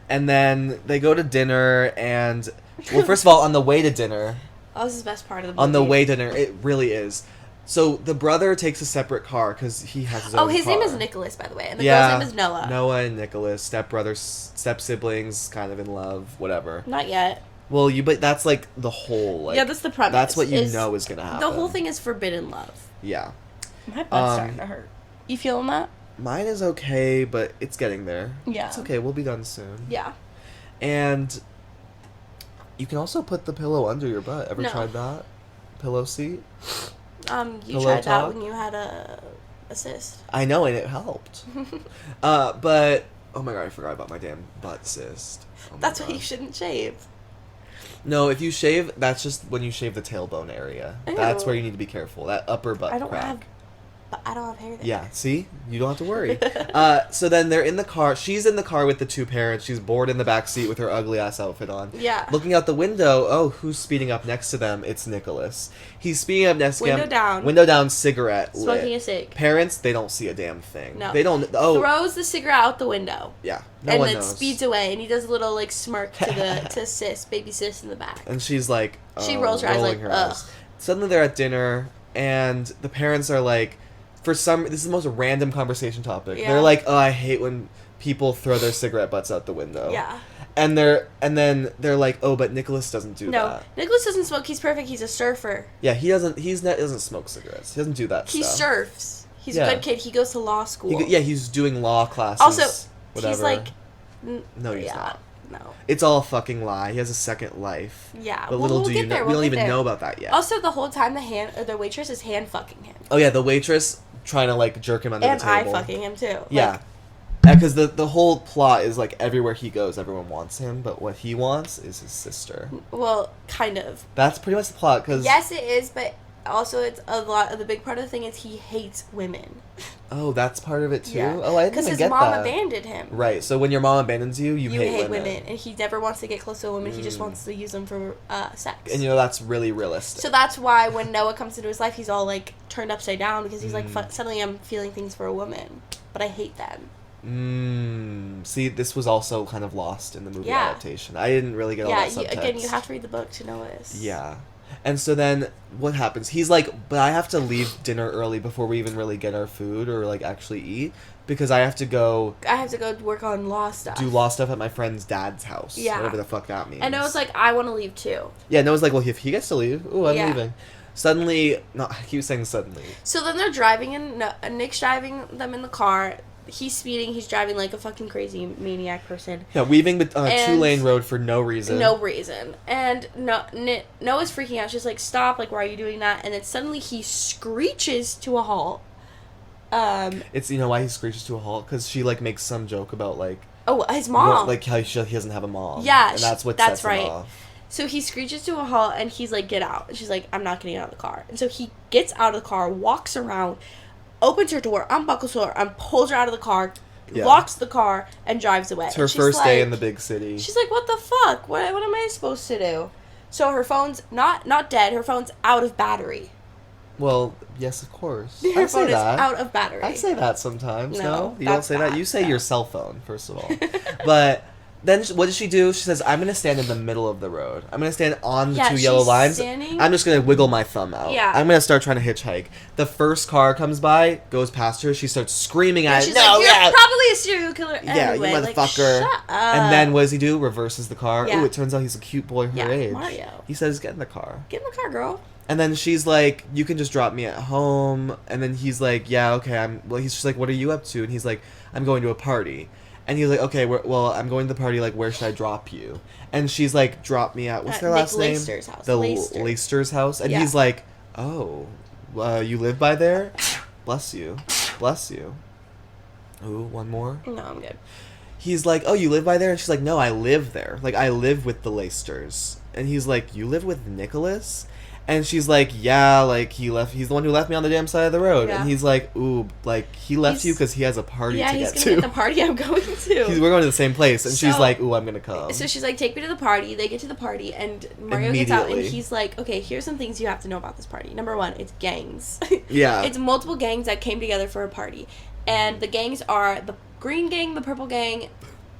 And then they go to dinner, and well, first of all, on the way to dinner, That was the best part of the movie. on the way to dinner, it really is. So the brother takes a separate car because he has his own Oh, his name car. is Nicholas, by the way. And the girl's name is Noah. Noah and Nicholas, step siblings, kind of in love, whatever. Not yet. Well, but that's like the whole like. Yeah, that's the premise. That's what you is know is gonna happen. The whole thing is forbidden love. Yeah. My butt's starting to hurt. You feeling that? Mine is okay, but it's getting there. Yeah. It's okay. We'll be done soon. Yeah. And you can also put the pillow under your butt. Ever No. tried that? Pillow seat? You Pillow tried talk? that when you had a cyst. I know, and it helped. But oh my god, I forgot about my damn butt cyst. Oh my That's why God. you shouldn't shave. No, if you shave, that's just when you shave the tailbone area. Ew. That's where you need to be careful. That upper butt I don't crack. have But I don't have hair there. Yeah, see? You don't have to worry. So then they're in the car. She's in the car with the two parents. She's bored in the back seat with her ugly-ass outfit on. Yeah. Looking out the window, oh, who's speeding up next to them? It's Nicholas. He's speeding up next to them. Window down. Window down, cigarette Smoking lit. a cig. Parents, they don't see a damn thing. No. They don't... Oh. Throws the cigarette out the window. Yeah. And one then knows. speeds away, and he does a little, like, smirk to sis, baby sis in the back. And she's like... She rolls her eyes rolling like, ugh. Suddenly they're at dinner, and the parents are like... this is the most random conversation topic. Yeah. They're like, oh, I hate when people throw their cigarette butts out the window. Yeah. And then they're like, oh, but Nicholas doesn't do that. No, Nicholas doesn't smoke. He's perfect. He's a surfer. Yeah, he doesn't. He doesn't smoke cigarettes. He doesn't do that. He stuff. surfs. He's Yeah. a good kid. He goes to law school. He's doing law classes. Also, whatever. he's like, no, he's not. No. It's all a fucking lie. He has a second life. Yeah, But little we'll do get you know, there, we we'll don't get even there. know about that yet. Also, the whole time the waitress is hand fucking him. Oh yeah, the waitress trying to like jerk him under And the table. I fucking him too. Yeah. Because the whole plot is like everywhere he goes, everyone wants him, but what he wants is his sister. Well, kind of. That's pretty much the plot. Cause Yes, it is, but also it's a lot of the big part of the thing is he hates women. Oh, that's part of it too. Yeah. Oh, I didn't Because even his get mom that. abandoned him. Right. So when your mom abandons you, you hate women. and he never wants to get close to a woman. He just wants to use them for sex. And you know that's really realistic. So that's why when Noah comes into his life, he's all like turned upside down because he's like, suddenly I'm feeling things for a woman, but I hate them. See, this was also kind of lost in the movie adaptation. I didn't really get all that subtext. Again, you have to read the book to know this. Yeah. And so then what happens? He's like, but I have to leave dinner early before we even really get our food or like actually eat because I have to go work on law stuff. do law stuff at my friend's dad's house. Yeah. Whatever the fuck that means. And Noah's like, I want to leave too. Yeah, Noah's like, well, if he gets to leave, ooh, I'm Yeah. leaving. Suddenly, no, I keep saying suddenly. So then they're driving Nick's driving them in the car. He's speeding. He's driving like a fucking crazy maniac person. Yeah, weaving on a And 2-lane road for no reason. No reason. And Noah's freaking out. She's like, stop. Like, why are you doing that? And then suddenly he screeches to a halt. It's, you know why he screeches to a halt? Because she, like, makes some joke about, like... Oh, his mom. Like, how he doesn't have a mom. Yeah. And that's what that's sets right. him off. So he screeches to a halt, and he's like, get out. And she's like, I'm not getting out of the car. And so he gets out of the car, walks around, opens her door, unbuckles her, and pulls her out of the car, locks the car, and drives away. It's her first day in the big city. She's like, what the fuck? What am I supposed to do? So her phone's not dead. Her phone's out of battery. Well, yes, of course. Her I say phone is that. out of battery. I say that sometimes. No, you don't that's say that. bad. You say your cell phone, first of all. But then what does she do? She says, I'm going to stand in the middle of the road. I'm going to stand on the two yellow she's lines. standing- I'm just going to wiggle my thumb out. Yeah. I'm going to start trying to hitchhike. The first car comes by, goes past her. She starts screaming at it. She's No, like, you're probably a serial killer anyway. you Like, motherfucker. shut up. And then what does he do? Reverses the car. Yeah. Ooh, it turns out he's a cute boy her age. Mario. He says, get in the car. Get in the car, girl. And then she's like, you can just drop me at home. And then he's like, yeah, okay. He's just like, what are you up to? And he's like, I'm going to a party. And he's like, okay, well, I'm going to the party. Like, where should I drop you? And she's like, drop me at, what's their last name? Leicester's house. The Leicester. Leicester's house. And Yeah. he's like, oh, you live by there? Bless you. Bless you. Ooh, one more. No, I'm good. He's like, oh, you live by there? And she's like, no, I live there. Like, I live with the Leicesters. And he's like, you live with Nicholas? And she's like, yeah, like, he's the one who left me on the damn side of the road. Yeah. And he's like, ooh, like, he left you because he has a party to Yeah, get he's to. gonna get the party I'm going to. We're going to the same place. And she's So- like, ooh, I'm going to come. So she's like, take me to the party. They get to the party, and Mario gets out, and Immediately. he's like, okay, here's some things you have to know about this party. Number one, it's gangs. Yeah. It's multiple gangs that came together for a party. And the gangs are the green gang, the purple gang,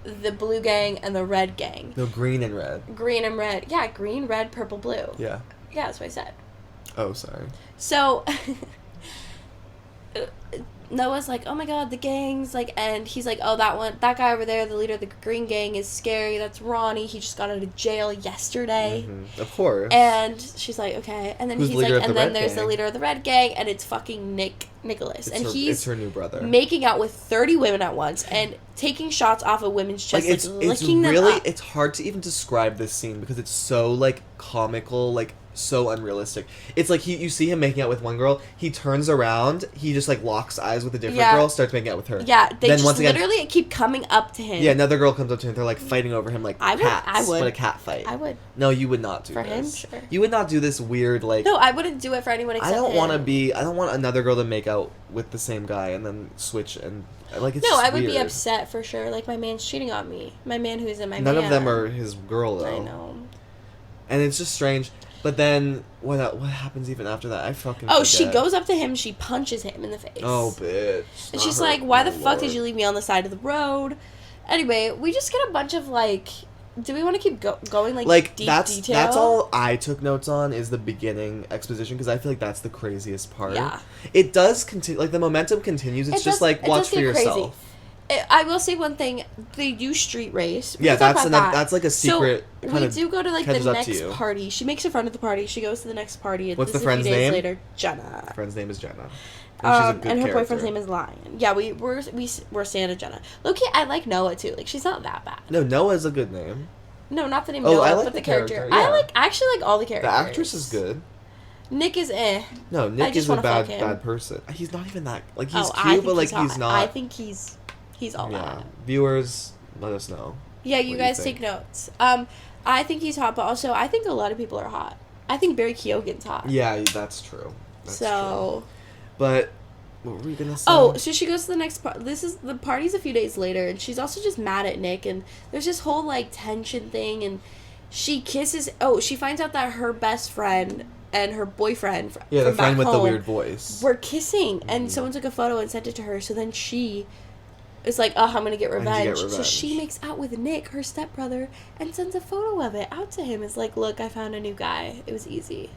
the blue gang, and the red gang. No, green and red. Green and red. Yeah, green, red, purple, blue. Yeah. Yeah, that's what I said. Oh, sorry. So Noah's like, oh my god, the gangs, like, and he's like, oh, that guy over there, the leader of the green gang is scary. That's Ronnie. He just got out of jail yesterday. Mm-hmm. Of course. And she's like, okay. And then Who's he's the leader like, of and the then red there's the gang? leader of the red gang, and it's fucking Nicholas. And it's her new brother. making out with 30 women at once and taking shots off of women's chests, Like, it's licking really, them up. it's hard to even describe this scene because it's so, like, comical, like, so unrealistic. It's like you see him making out with one girl, he turns around, he just like locks eyes with a different girl, starts making out with her. Yeah, they then just once again, literally keep coming up to him. Yeah, another girl comes up to him, they're like fighting over him like cats. I would. But a cat fight. I would. No, you would not do for this. him, sure. You would not do this weird like. No, I wouldn't do it for anyone except him. I don't want another girl to make out with the same guy and then switch and like it's. No, just I would weird. be upset for sure. Like my man's cheating on me. My man who's in my. None of them are his girl though. I know. And it's just strange. But then what happens even after that? I fucking. Oh, forget. she goes up to him. She punches him in the face. Oh, bitch! And she's like, "Why the fuck did you leave me on the side of the road?" Anyway, we just get a bunch of like. Do we want to keep going like deep detail? That's all I took notes on is the beginning exposition because I feel like that's the craziest part. Yeah. It does continue. Like the momentum continues. It's just like watch for yourself. I will say one thing. They do street race. Yeah, that's like a secret. So we do go to like the next party. She makes a friend at the party. She goes to the next party. And what's the friend's name? Later, Jenna. The friend's name is Jenna. And her boyfriend's name is Lion. Yeah, we're Santa Jenna. Loki, I like Noah too. Like she's not that bad. No, Noah's a good name. No, not the name Noah, I like but the character. Yeah. I actually like all the characters. The actress is good. Nick is No, Nick is a bad person. He's not even that he's cute, but he's not. I think he's all that. Viewers, let us know. Yeah, you guys take notes. I think he's hot, but also I think a lot of people are hot. I think Barry Keoghan's hot. Yeah, that's true. True. But what were we gonna say? Oh, so she goes to the next part. The party's a few days later, and she's also just mad at Nick, and there's this whole like tension thing, and she kisses. Oh, she finds out that her best friend and her boyfriend, the from friend back with home, the weird voice, were kissing, and someone took a photo and sent it to her. So then she is like, "Oh, I'm gonna get revenge." So she makes out with Nick, her stepbrother, and sends a photo of it out to him. It's like, "Look, I found a new guy. It was easy."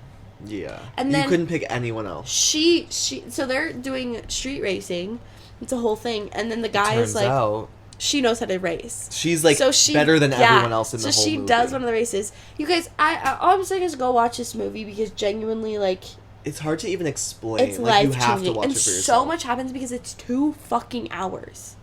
Yeah. And then you couldn't pick anyone else. So they're doing street racing. It's a whole thing. And then the guy is like, out, she knows how to race. She's like better than everyone else in the whole movie. So she does one of the races. You guys, all I'm saying is go watch this movie because genuinely, like, it's hard to even explain. It's like, life you have changing. to watch and it for yourself. So much happens because it's 2 fucking hours.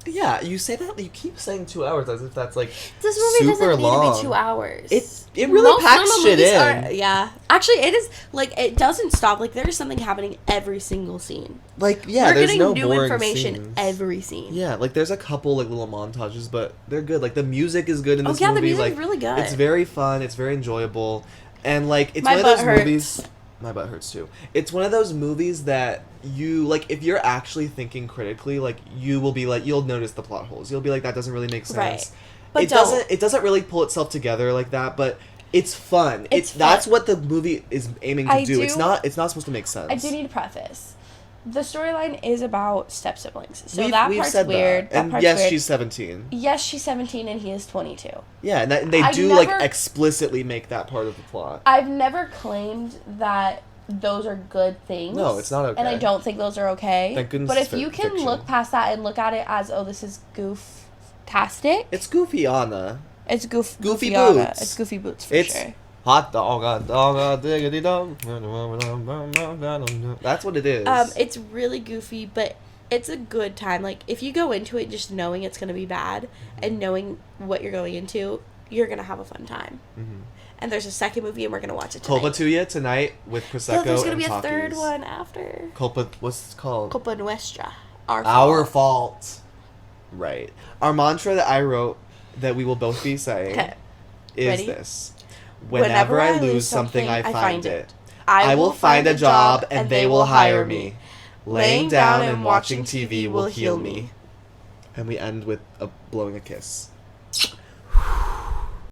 Yeah, you say that. You keep saying 2 hours as if that's like this movie super doesn't long. Need to be 2 hours. It really packs shit in. Yeah, actually, it is like it doesn't stop. Like there's something happening every single scene. Like yeah, we're there's getting no new boring information scenes. every scene. Yeah, like there's a couple like little montages, but they're good. Like the music is good in this movie. The music's like really good. It's very fun. It's very enjoyable, and like it's My one of butt those hurts. movies. My butt hurts too. It's one of those movies that you like if you're actually thinking critically, like you will be like you'll notice the plot holes. You'll be like that doesn't really make sense. Right. But it doesn't really pull itself together like that, but it's fun. That's what the movie is aiming to do. It's not supposed to make sense. I do need to preface. The storyline is about step siblings. So we've part's said weird. And part's yes, weird. she's 17. Yes, she's 17 and he is 22. Yeah, and they do like explicitly make that part of the plot. I've never claimed that those are good things. No, it's not okay. And I don't think those are okay. Thank goodness. But if you can look past that and look at it as, oh, this is goof-tastic. It's goofy, Anna. It's goofy boots. It's goofy boots for sure. Hot dog, diggity dog. That's what it is. It's really goofy, but it's a good time. Like, if you go into it just knowing it's going to be bad and knowing what you're going into, you're going to have a fun time. Mm-hmm. And there's a second movie, and we're going to watch it tonight. Culpa Tuesday tonight with Prosecco and there's going to be Takis. a third one after. Culpa, what's it called? Culpa Nuestra. Our fault. Right. Our mantra that I wrote that we will both be saying is this. Whenever I lose something, I find it. I will find a job and they will hire me. Laying down and watching TV will heal me. And we end with blowing a kiss.